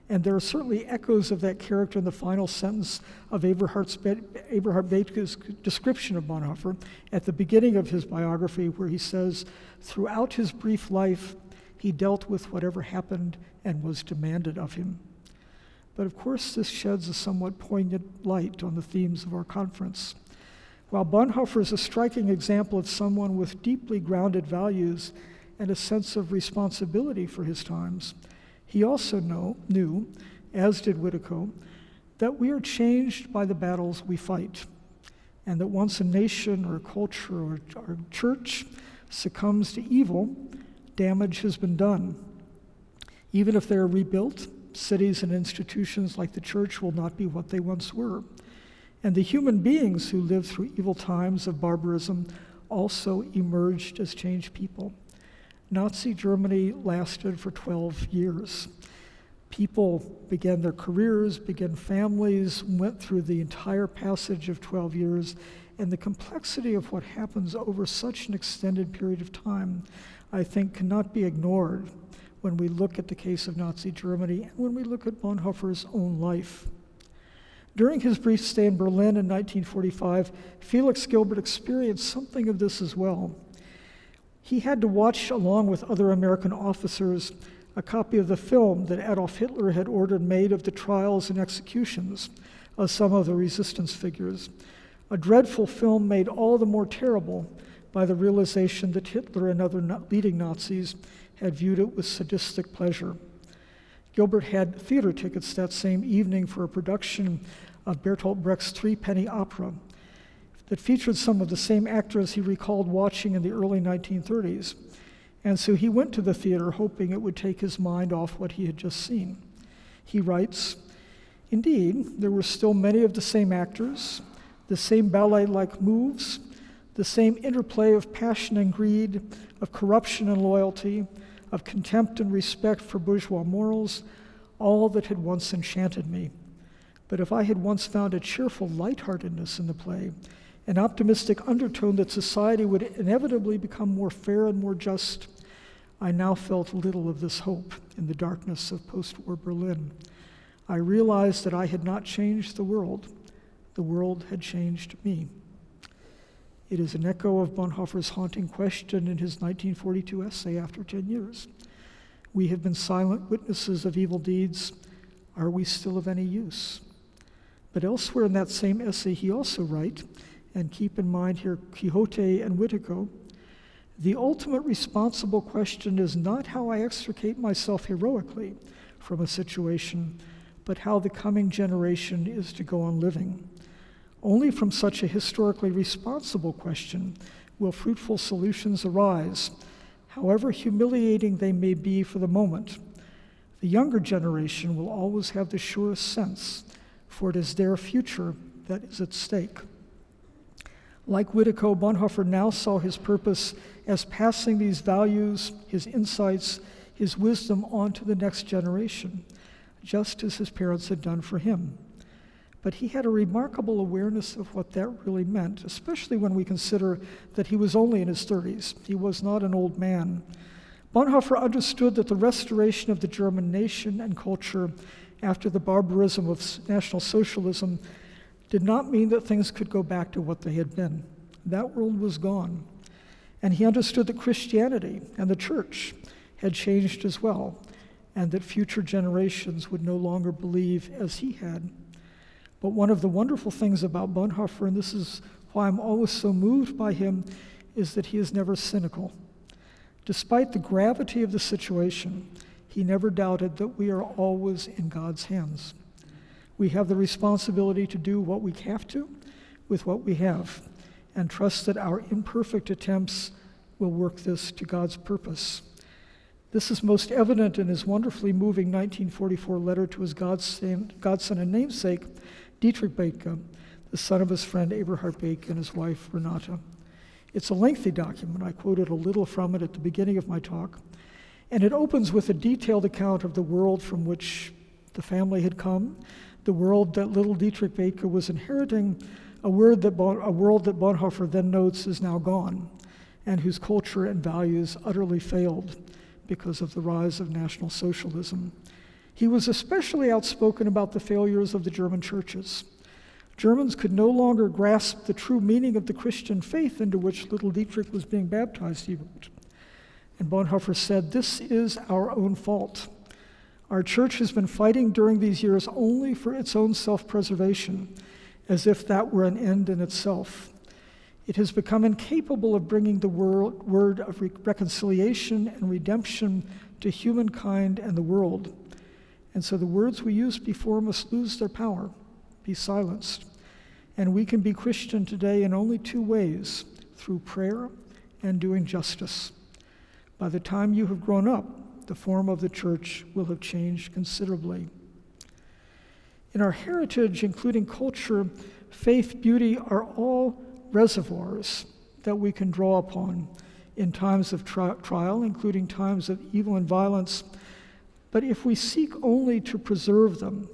And there are certainly echoes of that character in the final sentence of Eberhard Bethge's description of Bonhoeffer at the beginning of his biography, where he says, throughout his brief life, he dealt with whatever happened and was demanded of him. But of course, this sheds a somewhat poignant light on the themes of our conference. While Bonhoeffer is a striking example of someone with deeply grounded values and a sense of responsibility for his times, he also knew, as did Whittico, that we are changed by the battles we fight, and that once a nation or a culture or a church succumbs to evil, damage has been done. Even if they are rebuilt, cities and institutions like the church will not be what they once were. And the human beings who lived through evil times of barbarism also emerged as changed people. Nazi Germany lasted for 12 years. People began their careers, began families, went through the entire passage of 12 years, and the complexity of what happens over such an extended period of time, I think, cannot be ignored when we look at the case of Nazi Germany and when we look at Bonhoeffer's own life. During his brief stay in Berlin in 1945, Felix Gilbert experienced something of this as well. He had to watch, along with other American officers, a copy of the film that Adolf Hitler had ordered made of the trials and executions of some of the resistance figures. A dreadful film made all the more terrible by the realization that Hitler and other leading Nazis had viewed it with sadistic pleasure. Gilbert had theater tickets that same evening for a production of Bertolt Brecht's Three-Penny Opera that featured some of the same actors he recalled watching in the early 1930s. And so he went to the theater hoping it would take his mind off what he had just seen. He writes, "Indeed, there were still many of the same actors, the same ballet-like moves, the same interplay of passion and greed, of corruption and loyalty, of contempt and respect for bourgeois morals, all that had once enchanted me. But if I had once found a cheerful lightheartedness in the play, an optimistic undertone that society would inevitably become more fair and more just, I now felt little of this hope in the darkness of post-war Berlin. I realized that I had not changed the world had changed me. It is an echo of Bonhoeffer's haunting question in his 1942 essay, After 10 Years. We have been silent witnesses of evil deeds. Are we still of any use? But elsewhere in that same essay, he also writes, and keep in mind here Quixote and Whittico, the ultimate responsible question is not how I extricate myself heroically from a situation, but how the coming generation is to go on living. Only from such a historically responsible question will fruitful solutions arise, however humiliating they may be for the moment. The younger generation will always have the surest sense, for it is their future that is at stake. Like Whittico, Bonhoeffer now saw his purpose as passing these values, his insights, his wisdom on to the next generation, just as his parents had done for him. But he had a remarkable awareness of what that really meant, especially when we consider that he was only in his 30s. He was not an old man. Bonhoeffer understood that the restoration of the German nation and culture after the barbarism of National Socialism did not mean that things could go back to what they had been. That world was gone. And he understood that Christianity and the church had changed as well, and that future generations would no longer believe as he had. But one of the wonderful things about Bonhoeffer, and this is why I'm always so moved by him, is that he is never cynical. Despite the gravity of the situation, he never doubted that we are always in God's hands. We have the responsibility to do what we have to with what we have, and trust that our imperfect attempts will work this to God's purpose. This is most evident in his wonderfully moving 1944 letter to his godson and namesake, Dietrich Bethge, the son of his friend Eberhard Bethge and his wife Renata. It's a lengthy document. I quoted a little from it at the beginning of my talk, and it opens with a detailed account of the world from which the family had come, the world that little Dietrich Bethge was inheriting, a world that Bonhoeffer then notes is now gone, and whose culture and values utterly failed because of the rise of National Socialism. He was especially outspoken about the failures of the German churches. Germans could no longer grasp the true meaning of the Christian faith into which little Dietrich was being baptized, he wrote. And Bonhoeffer said, "This is our own fault. Our church has been fighting during these years only for its own self-preservation, as if that were an end in itself. It has become incapable of bringing the word of reconciliation and redemption to humankind and the world. And so the words we used before must lose their power, be silenced. And we can be Christian today in only two ways, through prayer and doing justice. By the time you have grown up, the form of the church will have changed considerably." In our heritage, including culture, faith, beauty are all reservoirs that we can draw upon in times of trial, including times of evil and violence. But if we seek only to preserve them,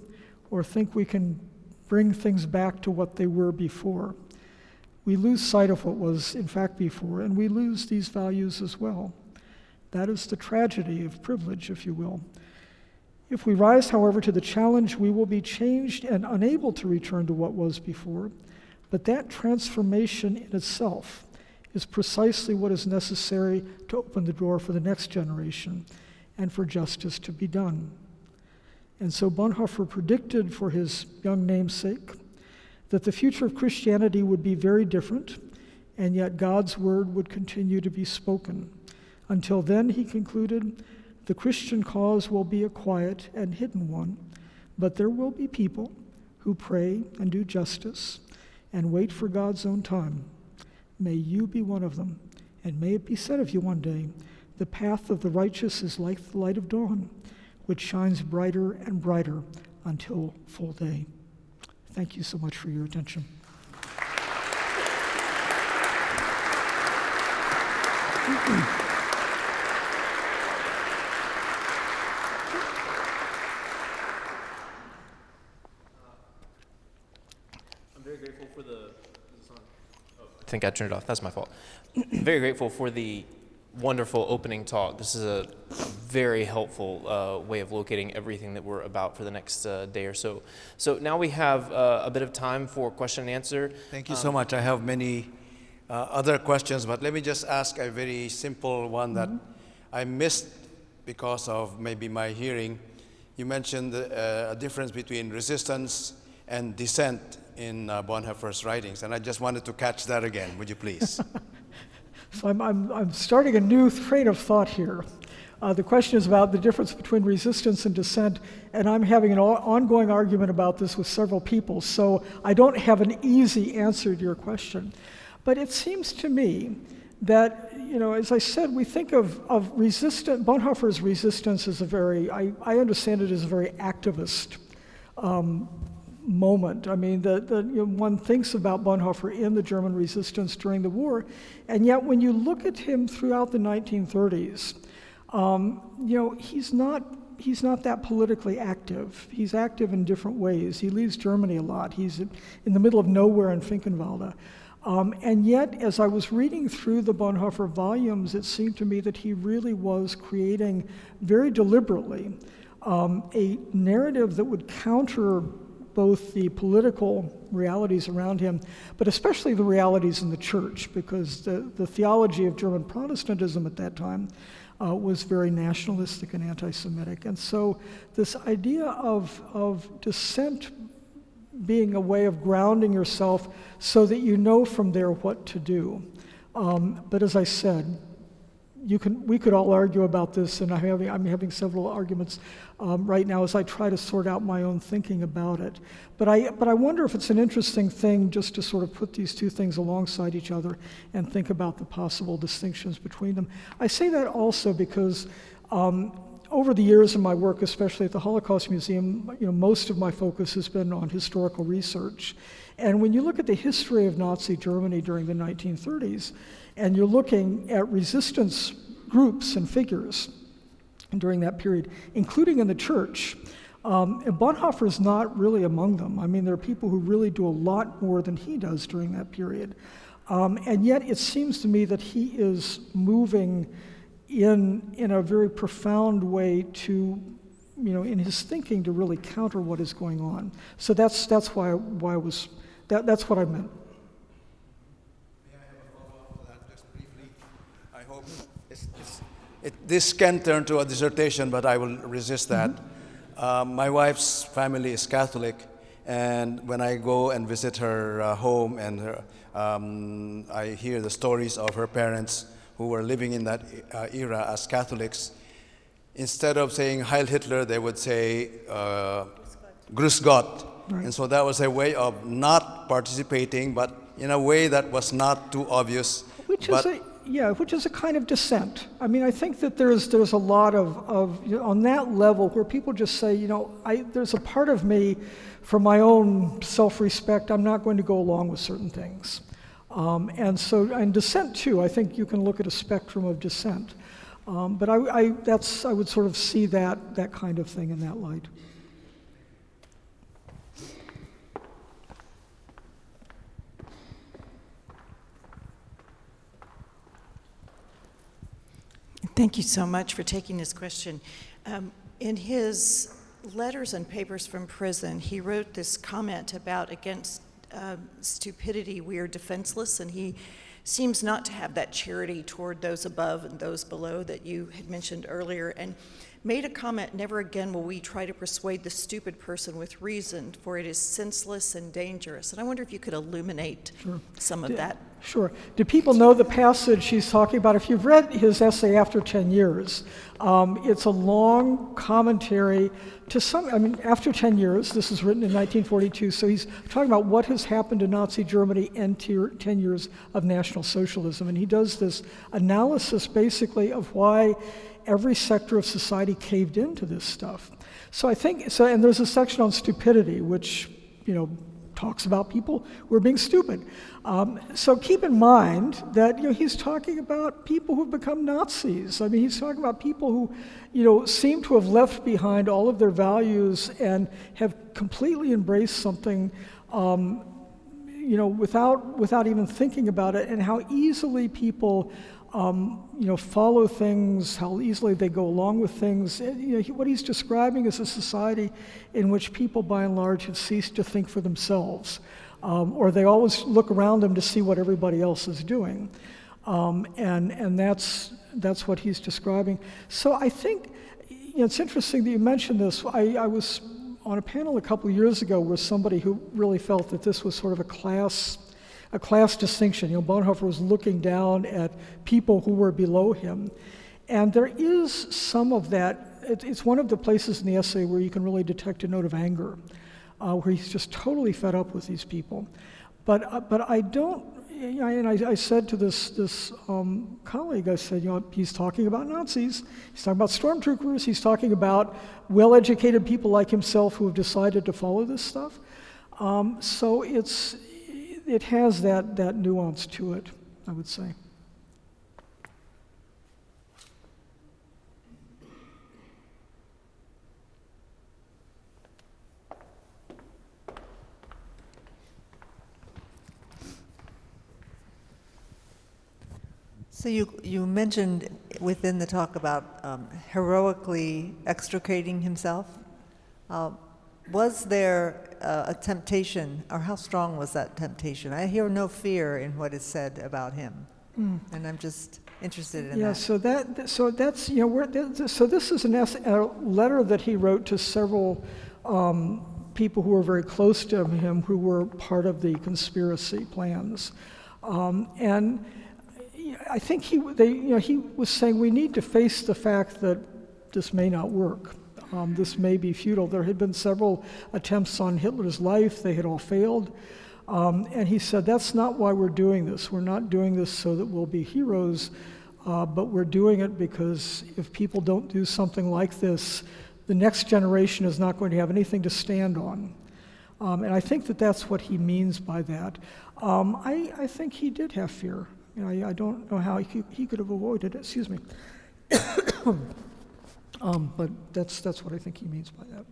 or think we can bring things back to what they were before, we lose sight of what was in fact before, and we lose these values as well. That is the tragedy of privilege, if you will. If we rise, however, to the challenge, we will be changed and unable to return to what was before. But that transformation in itself is precisely what is necessary to open the door for the next generation and for justice to be done. And so Bonhoeffer predicted for his young namesake that the future of Christianity would be very different, and yet God's word would continue to be spoken. Until then, he concluded, the Christian cause will be a quiet and hidden one, but there will be people who pray and do justice and wait for God's own time. May you be one of them, and may it be said of you one day, the path of the righteous is like the light of dawn, which shines brighter and brighter until full day. Thank you so much for your attention. I'm very grateful for the... I think I turned it off. That's my fault. Very grateful for the wonderful opening talk. This is a very helpful way of locating everything that we're about for the next day or so. So now we have a bit of time for question and answer. Thank you so much. I have many other questions, but let me just ask a very simple one that I missed because of maybe my hearing. You mentioned a difference between resistance and dissent in Bonhoeffer's writings, and I just wanted to catch that again. Would you please? So I'm starting a new train of thought here. The question is about the difference between resistance and dissent, and I'm having an ongoing argument about this with several people, so I don't have an easy answer to your question. But it seems to me that, as I said, we think of Bonhoeffer's resistance as I understand it as a very activist moment. I mean, one thinks about Bonhoeffer in the German resistance during the war, and yet when you look at him throughout the 1930s, he's not that politically active. He's active in different ways. He leaves Germany a lot. He's in the middle of nowhere in Finkenwalde. And yet, as I was reading through the Bonhoeffer volumes, it seemed to me that he really was creating very deliberately a narrative that would counter both the political realities around him, but especially the realities in the church, because the theology of German Protestantism at that time was very nationalistic and anti-Semitic. And so this idea of dissent being a way of grounding yourself so that you know from there what to do. But as I said, we could all argue about this, and I'm having several arguments right now as I try to sort out my own thinking about it. But I wonder if it's an interesting thing just to sort of put these two things alongside each other and think about the possible distinctions between them. I say that also because over the years in my work, especially at the Holocaust Museum, most of my focus has been on historical research. And when you look at the history of Nazi Germany during the 1930s, and you're looking at resistance groups and figures during that period, including in the church, Bonhoeffer is not really among them. I mean, there are people who really do a lot more than he does during that period. And yet it seems to me that he is moving in a very profound way to, in his thinking, to really counter what is going on. So that's why that's what I meant. May I have a follow-up to that just briefly? I hope this can turn to a dissertation, but I will resist that. My wife's family is Catholic, and when I go and visit her home, and I hear the stories of her parents who were living in that era as Catholics, instead of saying Heil Hitler, they would say Grüß Gott. Right. And so that was a way of not participating, but in a way that was not too obvious. Which is a kind of dissent. I mean, I think that there's a lot of on that level where people just say, there's a part of me, for my own self-respect, I'm not going to go along with certain things. And dissent too, I think you can look at a spectrum of dissent. But I would sort of see that kind of thing in that light. Thank you so much for taking this question. In his letters and papers from prison, he wrote this comment about against stupidity we are defenseless, and he seems not to have that charity toward those above and those below that you had mentioned earlier, and made a comment, never again will we try to persuade the stupid person with reason, for it is senseless and dangerous. And I wonder if you could illuminate some of that. Sure. Do people know the passage he's talking about? If you've read his essay After 10 Years, it's a long commentary to after 10 years, this is written in 1942, so he's talking about what has happened to Nazi Germany in 10 years of National Socialism. And he does this analysis basically of why every sector of society caved into this stuff. So I think, and there's a section on stupidity, which, talks about people who are being stupid. So keep in mind that he's talking about people who've become Nazis. I mean, he's talking about people who seem to have left behind all of their values and have completely embraced something without even thinking about it, and how easily people, follow things, how easily they go along with things. What he's describing is a society in which people, by and large, have ceased to think for themselves, or they always look around them to see what everybody else is doing, and that's what he's describing. So I think it's interesting that you mentioned this. I was on a panel a couple of years ago with somebody who really felt that this was sort of a class distinction. Bonhoeffer was looking down at people who were below him. And there is some of that. It's one of the places in the essay where you can really detect a note of anger, where he's just totally fed up with these people. But I don't, and I said to this colleague, I said, he's talking about Nazis, he's talking about stormtroopers, he's talking about well-educated people like himself who have decided to follow this stuff. So it has that nuance to it, I would say. So you mentioned within the talk about heroically extricating himself. Was there a temptation, or how strong was that temptation? I hear no fear in what is said about him, and I'm just interested in that. Yeah. So that's so this is a letter that he wrote to several people who were very close to him, who were part of the conspiracy plans, and I think he was saying we need to face the fact that this may not work. This may be futile. There had been several attempts on Hitler's life. They had all failed. And he said, that's not why we're doing this. We're not doing this so that we'll be heroes, but we're doing it because if people don't do something like this, the next generation is not going to have anything to stand on. And I think that's what he means by that. I think he did have fear. I don't know how he could have avoided it. Excuse me. But that's what I think he means by that.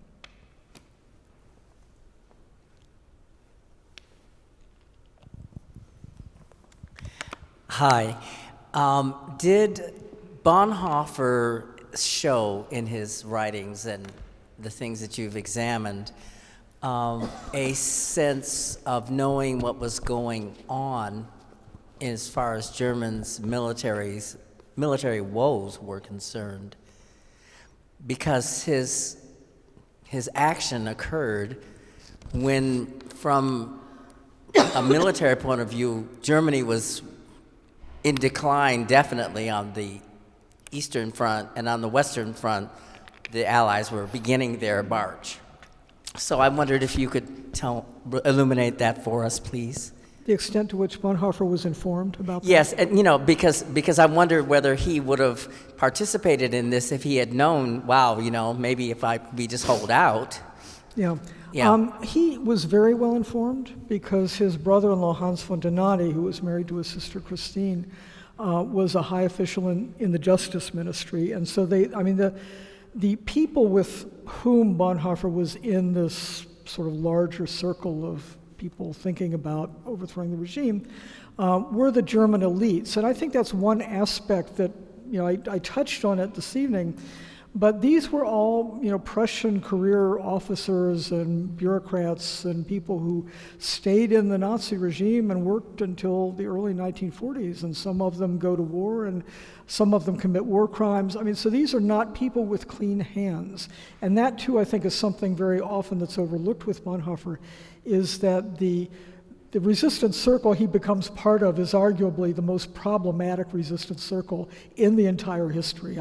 Hi. Did Bonhoeffer show in his writings and the things that you've examined a sense of knowing what was going on as far as Germans' military woes were concerned? Because his action occurred when, from a military point of view, Germany was in decline definitely on the Eastern Front, and on the Western Front, the Allies were beginning their march. So I wondered if you could illuminate that for us, please. The extent to which Bonhoeffer was informed about that? Yes, and because I wondered whether he would have participated in this if he had known, maybe if we just hold out. Yeah. Yeah. He was very well informed because his brother-in-law, Hans von Donati, who was married to his sister Christine, was a high official in the Justice Ministry. And so the people with whom Bonhoeffer was in this sort of larger circle of people thinking about overthrowing the regime were the German elites. And I think that's one aspect that, I touched on it this evening, but these were all, Prussian career officers and bureaucrats and people who stayed in the Nazi regime and worked until the early 1940s, and some of them go to war and some of them commit war crimes. So these are not people with clean hands. And that too, I think, is something very often that's overlooked with Bonhoeffer, is that the resistance circle he becomes part of is arguably the most problematic resistance circle in the entire history.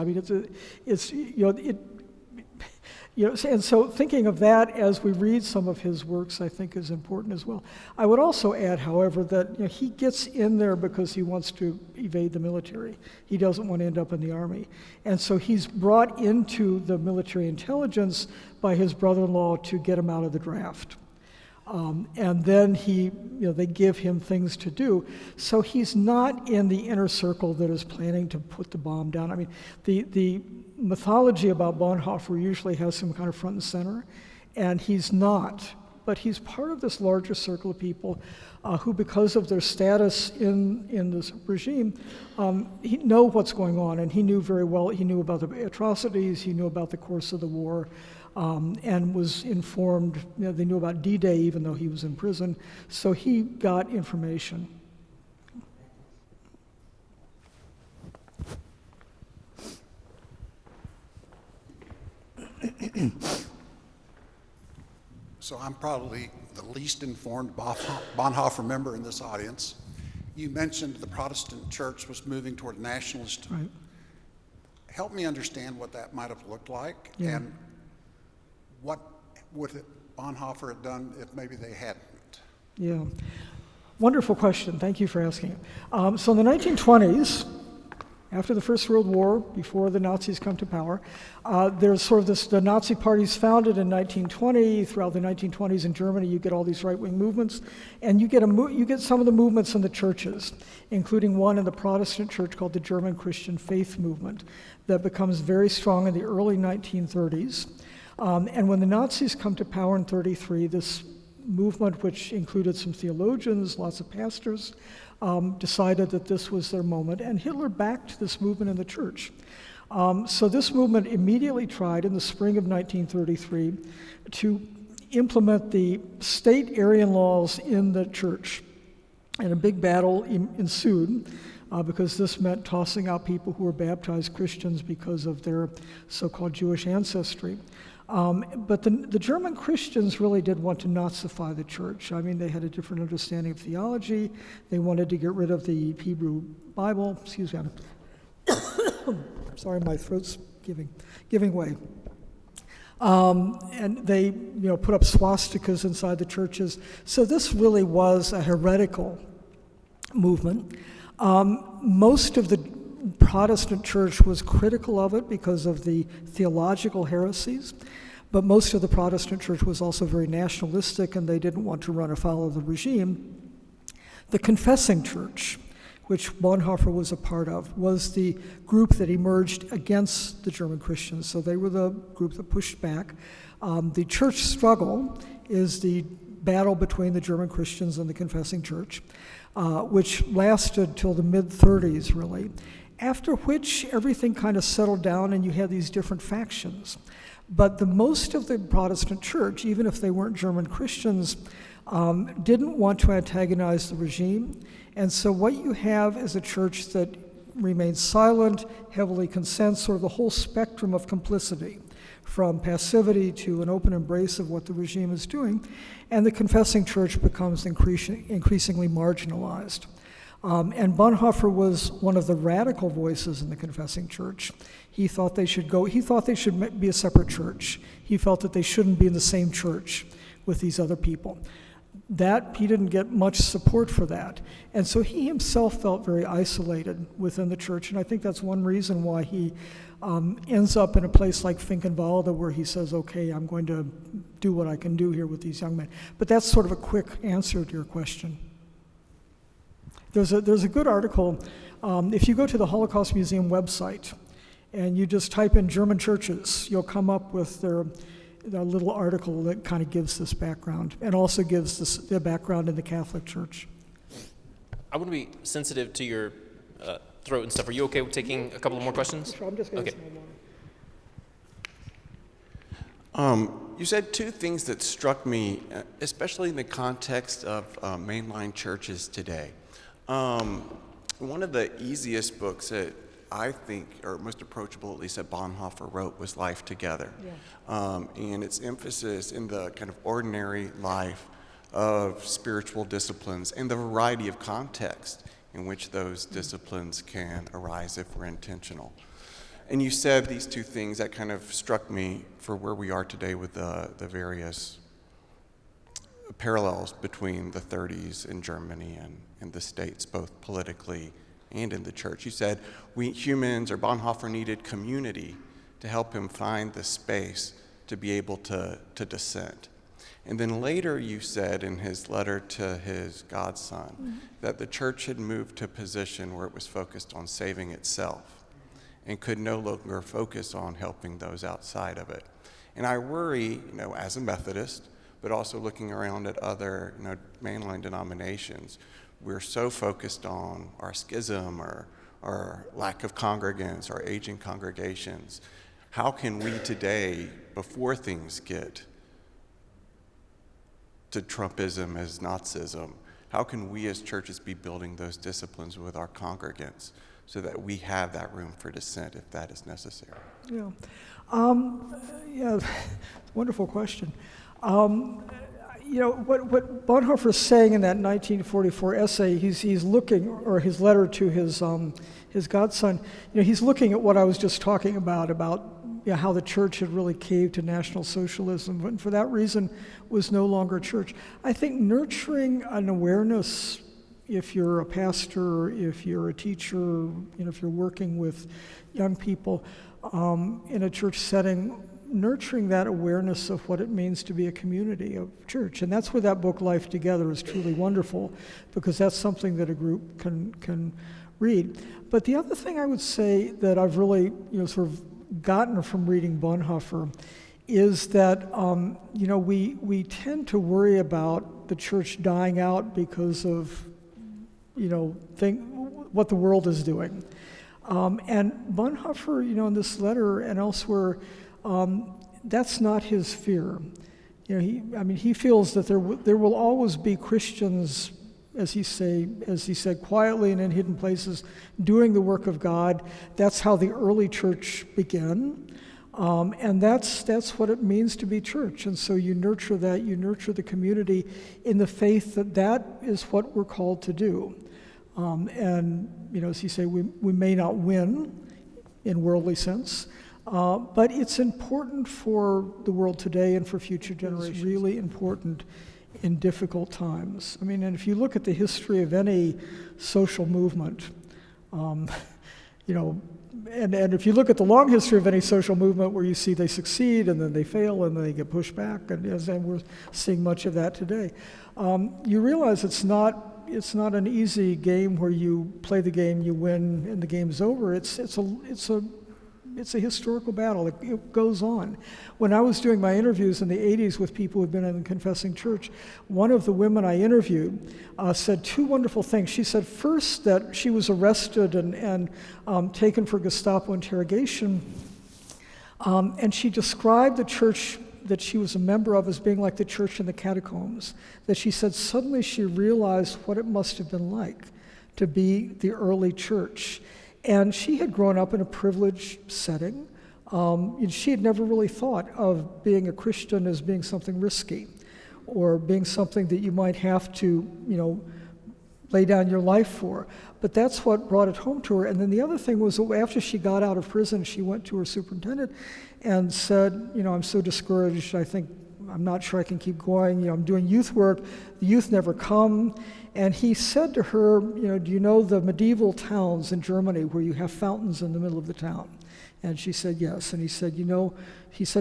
And so thinking of that as we read some of his works, I think, is important as well. I would also add, however, that he gets in there because he wants to evade the military. He doesn't want to end up in the army. And so he's brought into the military intelligence by his brother-in-law to get him out of the draft. And then they give him things to do. So he's not in the inner circle that is planning to put the bomb down. The mythology about Bonhoeffer usually has some kind of front and center, and he's not but he's part of this larger circle of people who, because of their status in this regime, he know what's going on, and he knew very well. He knew about the atrocities, he knew about the course of the war, and was informed. They knew about D-Day even though he was in prison, so he got information. So I'm probably the least informed Bonhoeffer member in this audience. You mentioned the Protestant church was moving toward nationalist. Right. Help me understand what that might have looked like, Yeah. and what would Bonhoeffer have done if maybe they hadn't? Yeah, wonderful question. Thank you for asking it. So in the 1920s, after the First World War, before the Nazis come to power, there's sort of this, the Nazi party's founded in 1920. Throughout the 1920s in Germany, you get all these right-wing movements, and you get some of the movements in the churches, including one in the Protestant church called the German Christian Faith Movement, that becomes very strong in the early 1930s. And when the Nazis come to power in 1933, this movement, which included some theologians, lots of pastors, decided that this was their moment, and Hitler backed this movement in the church. So this movement immediately tried in the spring of 1933 to implement the state Aryan laws in the church, and a big battle ensued because this meant tossing out people who were baptized Christians because of their so-called Jewish ancestry. But the German Christians really did want to Nazify the church. I mean, they had a different understanding of theology. They wanted to get rid of the Hebrew Bible. Excuse me. I'm sorry, my throat's giving way. And they, put up swastikas inside the churches. So this really was a heretical movement. Most of the Protestant church was critical of it because of the theological heresies, but most of the Protestant church was also very nationalistic, and they didn't want to run afoul of the regime. The confessing church, which Bonhoeffer was a part of, was the group that emerged against the German Christians, so they were the group that pushed back. The church struggle is the battle between the German Christians and the confessing church, which lasted till the mid-30s, really. After which everything kind of settled down and you had these different factions. But most of the Protestant church, even if they weren't German Christians, didn't want to antagonize the regime. And so what you have is a church that remains silent, heavily consents, sort of the whole spectrum of complicity, from passivity to an open embrace of what the regime is doing. And the confessing church becomes increasingly marginalized. And Bonhoeffer was one of the radical voices in the confessing church. He thought they should be a separate church. He felt that they shouldn't be in the same church with these other people. He didn't get much support for that. And so he himself felt very isolated within the church, and I think that's one reason why he ends up in a place like Finkenwalde, where he says, okay, I'm going to do what I can do here with these young men. But that's sort of a quick answer to your question. There's a good article. If you go to the Holocaust Museum website and you just type in German churches, you'll come up with their little article that kind of gives this background and also gives the background in the Catholic Church. I want to be sensitive to your throat and stuff. Are you okay with taking a couple more questions? Sure, I'm just going to Okay. You said two things that struck me, especially in the context of mainline churches today. One of the easiest books that I think, or most approachable at least, that Bonhoeffer wrote was Life Together. Yeah. And its emphasis in the kind of ordinary life of spiritual disciplines and the variety of context in which those disciplines can arise if we're intentional. And you said these two things that kind of struck me for where we are today with the various parallels between the 30s in Germany and the States, both politically and in the church. You said we humans, or Bonhoeffer, needed community to help him find the space to be able to dissent. And then later you said in his letter to his godson that the church had moved to a position where it was focused on saving itself and could no longer focus on helping those outside of it. And I worry, as a Methodist, but also looking around at other mainline denominations. We're so focused on our schism or our lack of congregants, our aging congregations. How can we today, before things get to Trumpism as Nazism, how can we as churches be building those disciplines with our congregants so that we have that room for dissent if that is necessary? Yeah. Wonderful question. What Bonhoeffer is saying in that 1944 essay, he's looking, or his letter to his godson, he's looking at what I was just talking about how the church had really caved to National Socialism, and for that reason was no longer a church. I think nurturing an awareness, if you're a pastor, if you're a teacher, if you're working with young people in a church setting, nurturing that awareness of what it means to be a community of church. And that's where that book, Life Together, is truly wonderful, because that's something that a group can read. But the other thing I would say that I've really sort of gotten from reading Bonhoeffer is that we tend to worry about the church dying out because of what the world is doing. And Bonhoeffer, in this letter and elsewhere, that's not his fear. He feels that there will always be Christians, as he said, quietly and in hidden places, doing the work of God. That's how the early church began, and that's what it means to be church. And so you nurture that, you nurture the community in the faith that is what we're called to do. As he said, we may not win in worldly sense, but it's important for the world today and for future generations. It's really important in difficult times. And if you look at the history of any social movement, and if you look at the long history of any social movement where you see they succeed and then they fail and then they get pushed back, and we're seeing much of that today, you realize it's not an easy game where you play the game, you win, and the game's over. It's a historical battle. It goes on. When I was doing my interviews in the 80s with people who've been in the confessing church, one of the women I interviewed said two wonderful things. She said first that she was arrested and taken for Gestapo interrogation, and she described the church that she was a member of as being like the church in the catacombs. That she said suddenly she realized what it must have been like to be the early church. And she had grown up in a privileged setting. She had never really thought of being a Christian as being something risky or being something that you might have to, lay down your life for. But that's what brought it home to her. And then the other thing was after she got out of prison, she went to her superintendent and said, I'm so discouraged. I'm not sure I can keep going. I'm doing youth work. The youth never come. And he said to her, do you know the medieval towns in Germany where you have fountains in the middle of the town? And she said, yes. And he said,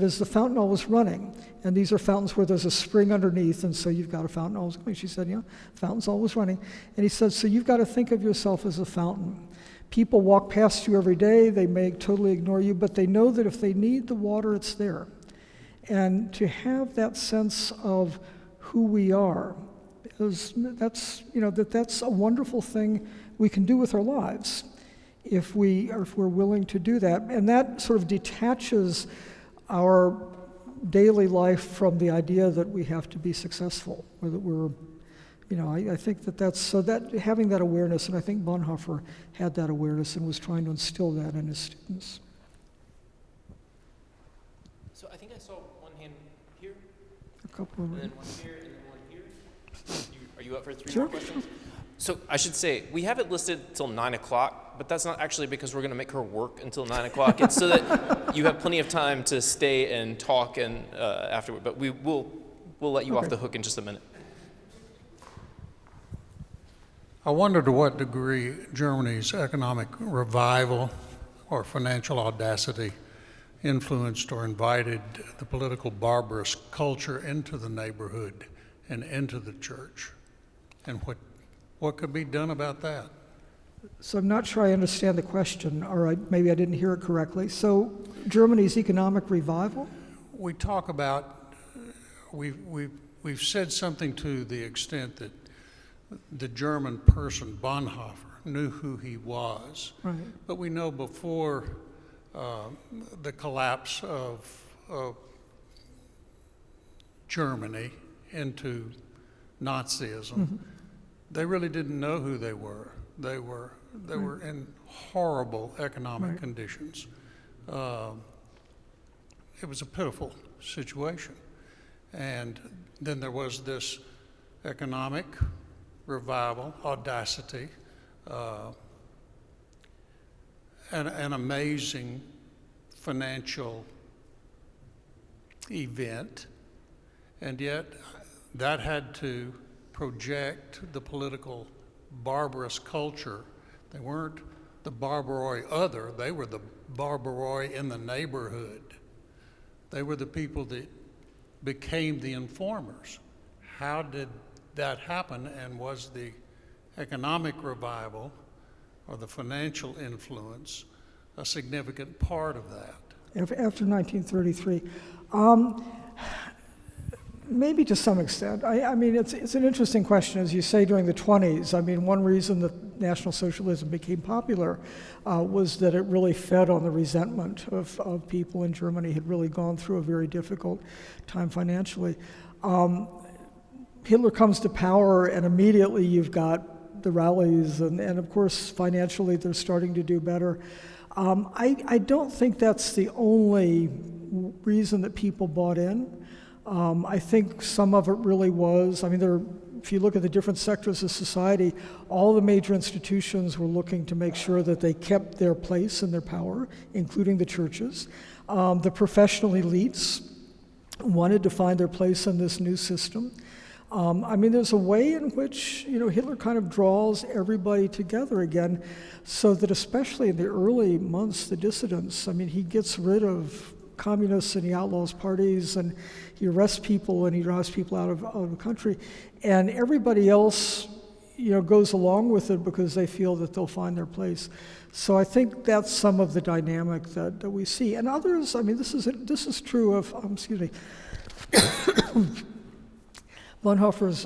is the fountain always running? And these are fountains where there's a spring underneath, and so you've got a fountain always going. She said, fountain's always running. And he said, so you've got to think of yourself as a fountain. People walk past you every day. They may totally ignore you, but they know that if they need the water, it's there. And to have that sense of who we are, that's a wonderful thing we can do with our lives if we're willing to do that. And that sort of detaches our daily life from the idea that we have to be successful, or that we're, I think that's, so that having that awareness, and I think Bonhoeffer had that awareness and was trying to instill that in his students. So I think I saw one hand here, A couple of and then one here, and then one here. Are you up for three Sure. more questions? So I should say, we have it listed till 9 o'clock, but that's not actually because we're going to make her work until 9 o'clock. It's so that you have plenty of time to stay and talk and afterward. But we'll let you off the hook in just a minute. I wonder to what degree Germany's economic revival or financial audacity influenced or invited the political barbarous culture into the neighborhood and into the church, and what could be done about that? So I'm not sure I understand the question, or maybe I didn't hear it correctly. So Germany's economic revival? We talk about, we've we've said something to the extent that the German person, Bonhoeffer, knew who he was. Right. But we know before the collapse of Germany into Nazism, they really didn't know who they were. They were in horrible economic conditions. It was a pitiful situation. And then there was this economic revival, audacity, an amazing financial event, and yet that had to project the political barbarous culture. They weren't the barbaroi other, they were the barbaroi in the neighborhood. They were the people that became the informers. How did that happen, and was the economic revival or the financial influence a significant part of that? After 1933. Maybe to some extent. I mean, it's an interesting question. As you say, during the 20s, I mean, one reason that National Socialism became popular was that it really fed on the resentment of people in Germany had really gone through a very difficult time financially. Hitler comes to power, and immediately you've got the rallies, and of course, financially, they're starting to do better. I don't think that's the only reason that people bought in. I think some of it really was, I mean, if you look at the different sectors of society, all the major institutions were looking to make sure that they kept their place and their power, including the churches. The professional elites wanted to find their place in this new system. I mean, there's a way in which, Hitler kind of draws everybody together again, so that especially in the early months, the dissidents, I mean, he gets rid of communists and he outlaws parties, and he arrests people and he drives people out of the country, and everybody else goes along with it because they feel that they'll find their place. So I think that's some of the dynamic that we see. And others, I mean, this is true of Bonhoeffer's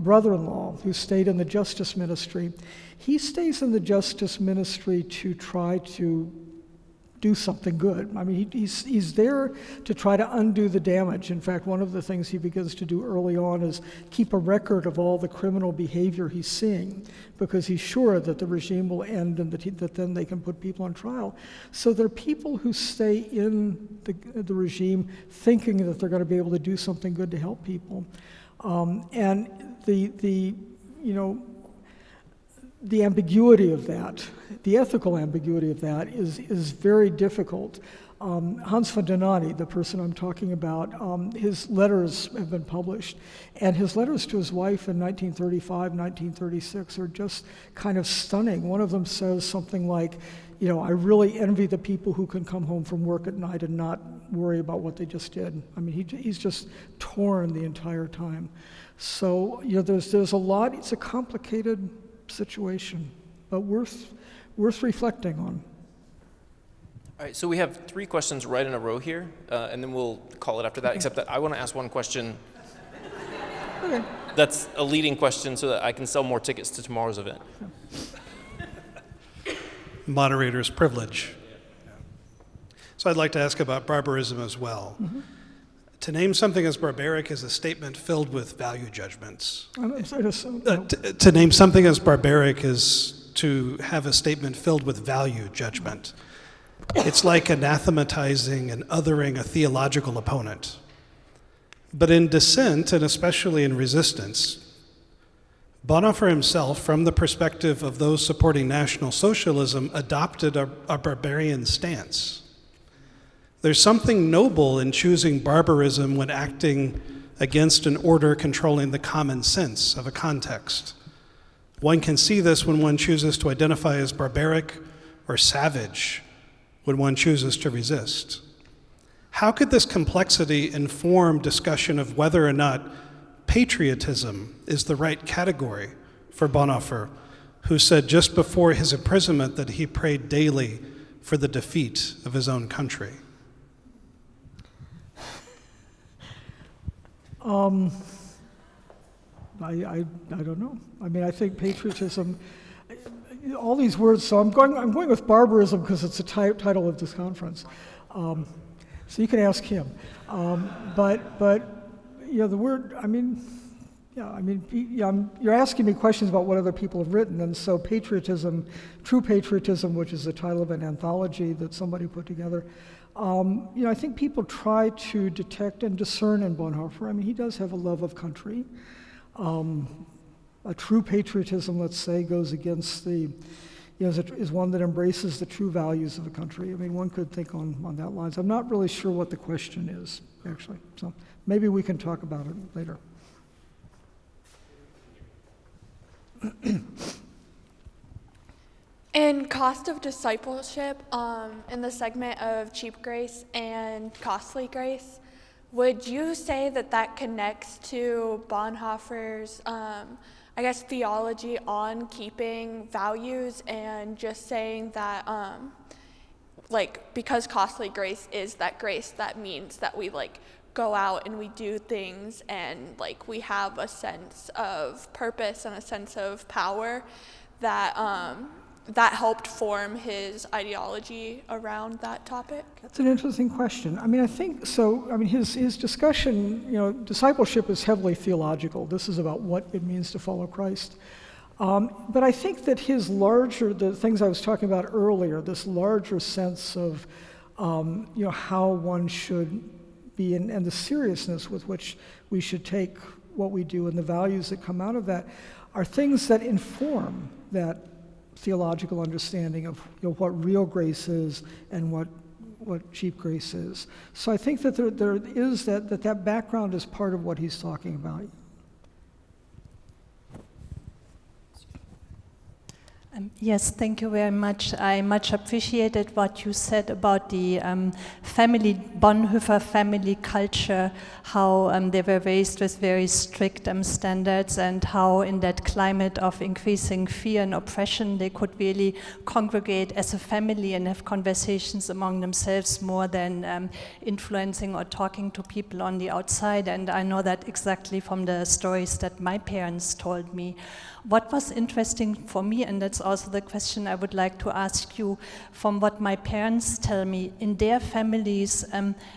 brother-in-law, who stayed in the Justice Ministry. He stays in the Justice Ministry to try to do something good. I mean, he's there to try to undo the damage. In fact, one of the things he begins to do early on is keep a record of all the criminal behavior he's seeing, because he's sure that the regime will end and that then they can put people on trial. So there are people who stay in the regime thinking that they're going to be able to do something good to help people. And the ambiguity of that, the ethical ambiguity of that is very difficult. Hans von Donati, the person I'm talking about, his letters have been published, and his letters to his wife in 1935, 1936 are just kind of stunning. One of them says something like, I really envy the people who can come home from work at night and not worry about what they just did. I mean, he's just torn the entire time. So, there's a lot, it's a complicated situation, but worth reflecting on. All right, so we have 3 questions right in a row here, and then we'll call it after that, except that I want to ask one question. Okay. That's a leading question so that I can sell more tickets to tomorrow's event. Moderator's privilege. So I'd like to ask about barbarism as well. Mm-hmm. To name something as barbaric is a statement filled with value judgments. To name something as barbaric is to have a statement filled with value judgment. It's like anathematizing and othering a theological opponent. But in dissent, and especially in resistance, Bonhoeffer himself, from the perspective of those supporting National Socialism, adopted a barbarian stance. There's something noble in choosing barbarism when acting against an order controlling the common sense of a context. One can see this when one chooses to identify as barbaric or savage when one chooses to resist. How could this complexity inform discussion of whether or not patriotism is the right category for Bonhoeffer, who said just before his imprisonment that he prayed daily for the defeat of his own country? I don't know. I mean, I think patriotism, all these words, so I'm going with barbarism because it's the title of this conference. So you can ask him. But the word, you're asking me questions about what other people have written, and so patriotism, true patriotism, which is the title of an anthology that somebody put together, I think people try to detect and discern in Bonhoeffer. I mean, he does have a love of country. A true patriotism, let's say, goes against is one that embraces the true values of the country. I mean, one could think on that lines. I'm not really sure what the question is, actually. So maybe we can talk about it later. In Cost of Discipleship, in the segment of cheap grace and costly grace, would you say that connects to Bonhoeffer's, theology on keeping values and just saying that, because costly grace is that grace, that means that we, go out and we do things and, we have a sense of purpose and a sense of power that helped form his ideology around that topic? That's an interesting question. I mean, I think so. I mean, his discussion, discipleship is heavily theological. This is about what it means to follow Christ. But I think that the things I was talking about earlier, this larger sense of, how one should be and the seriousness with which we should take what we do and the values that come out of that are things that inform that theological understanding of what real grace is and what cheap grace is. So I think that there is that background is part of what he's talking about. Yes, thank you very much. I much appreciated what you said about the Bonhoeffer family culture, how they were raised with very strict standards, and how in that climate of increasing fear and oppression, they could really congregate as a family and have conversations among themselves more than influencing or talking to people on the outside. And I know that exactly from the stories that my parents told me. What was interesting for me, and that's also the question I would like to ask you, from what my parents tell me, in their families,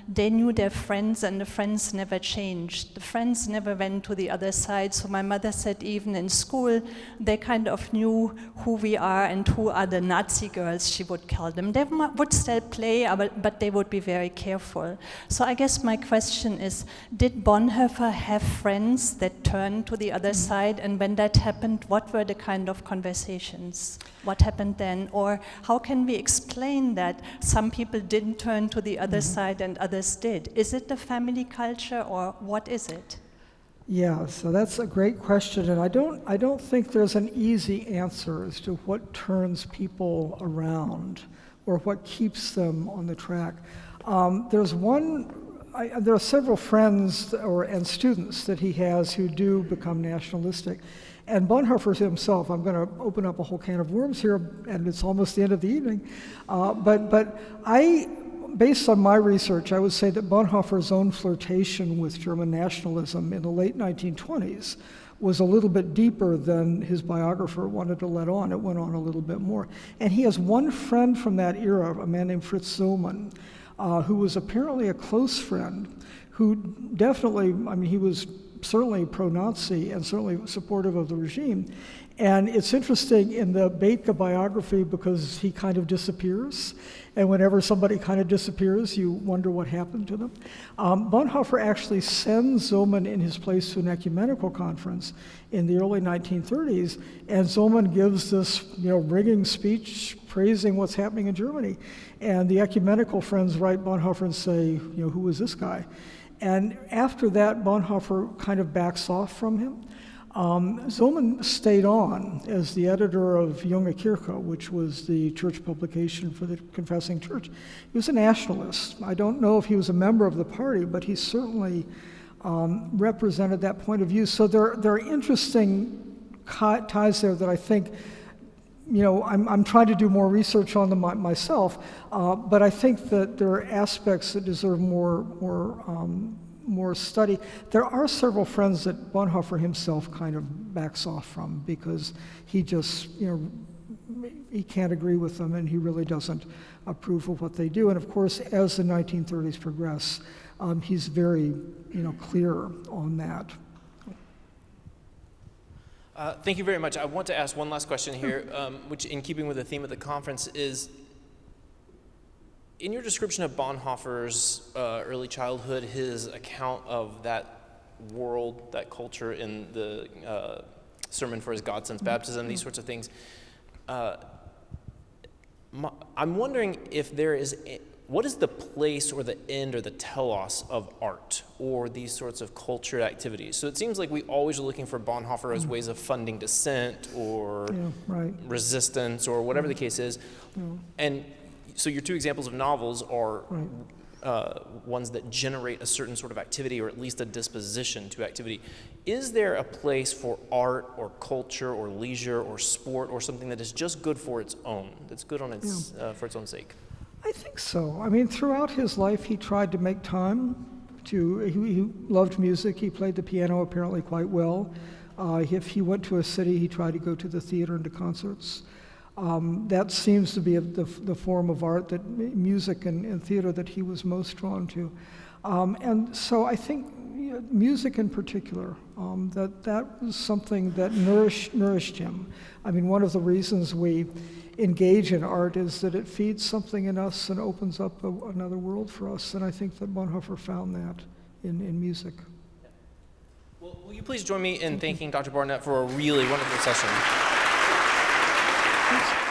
they knew their friends and the friends never changed. The friends never went to the other side. So my mother said even in school, they kind of knew who we are and who are the Nazi girls, she would call them. They would still play, but they would be very careful. So I guess my question is, did Bonhoeffer have friends that turned to the other side? And when that happened, what were the kind of conversations? What happened then? Or how can we explain that some people didn't turn to the other side and others did? Is it the family culture, or what is it? Yeah, so that's a great question, and I don't think there's an easy answer as to what turns people around or what keeps them on the track. There are several friends and students that he has who do become nationalistic. And Bonhoeffer himself, I'm going to open up a whole can of worms here, and it's almost the end of the evening. But based on my research, I would say that Bonhoeffer's own flirtation with German nationalism in the late 1920s was a little bit deeper than his biographer wanted to let on. It went on a little bit more. And he has one friend from that era, a man named Fritz Ullman, who was apparently a close friend, who definitely, he was certainly pro-Nazi and certainly supportive of the regime. And it's interesting in the Bethke biography because he kind of disappears. And whenever somebody kind of disappears, you wonder what happened to them. Bonhoeffer actually sends Ullman in his place to an ecumenical conference in the early 1930s, and Ullman gives this ringing speech praising what's happening in Germany. And the ecumenical friends write Bonhoeffer and say, who is this guy? And after that, Bonhoeffer kind of backs off from him. Ullman stayed on as the editor of Junge Kirche, which was the church publication for the Confessing Church. He was a nationalist. I don't know if he was a member of the party, but he certainly represented that point of view. So there are interesting ties there that I think, I'm trying to do more research on them myself, but I think that there are aspects that deserve more more study. There are several friends that Bonhoeffer himself kind of backs off from because he just, he can't agree with them and he really doesn't approve of what they do. And of course, as the 1930s progress, he's very, clear on that. Thank you very much. I want to ask one last question here, which in keeping with the theme of the conference is, in your description of Bonhoeffer's early childhood, his account of that world, that culture in the sermon for his Godson's baptism, these sorts of things, I'm wondering if there is, what is the place or the end or the telos of art or these sorts of cultured activities? So it seems like we always are looking for Bonhoeffer as ways of funding dissent or resistance or whatever the case is. And so your two examples of novels are ones that generate a certain sort of activity or at least a disposition to activity. Is there a place for art or culture or leisure or sport or something that is just good for its own, that's good on its for its own sake? I think so. I mean, throughout his life, he tried to make time to, he loved music. He played the piano apparently quite well. If he went to a city, he tried to go to the theater and to concerts. That seems to be the form of art, that music and theater that he was most drawn to. And so I think music in particular, that was something that nourished him. I mean, one of the reasons we engage in art is that it feeds something in us and opens up another world for us. And I think that Bonhoeffer found that in music. Well, will you please join me in thanking Dr. Barnett for a really wonderful session? Thanks.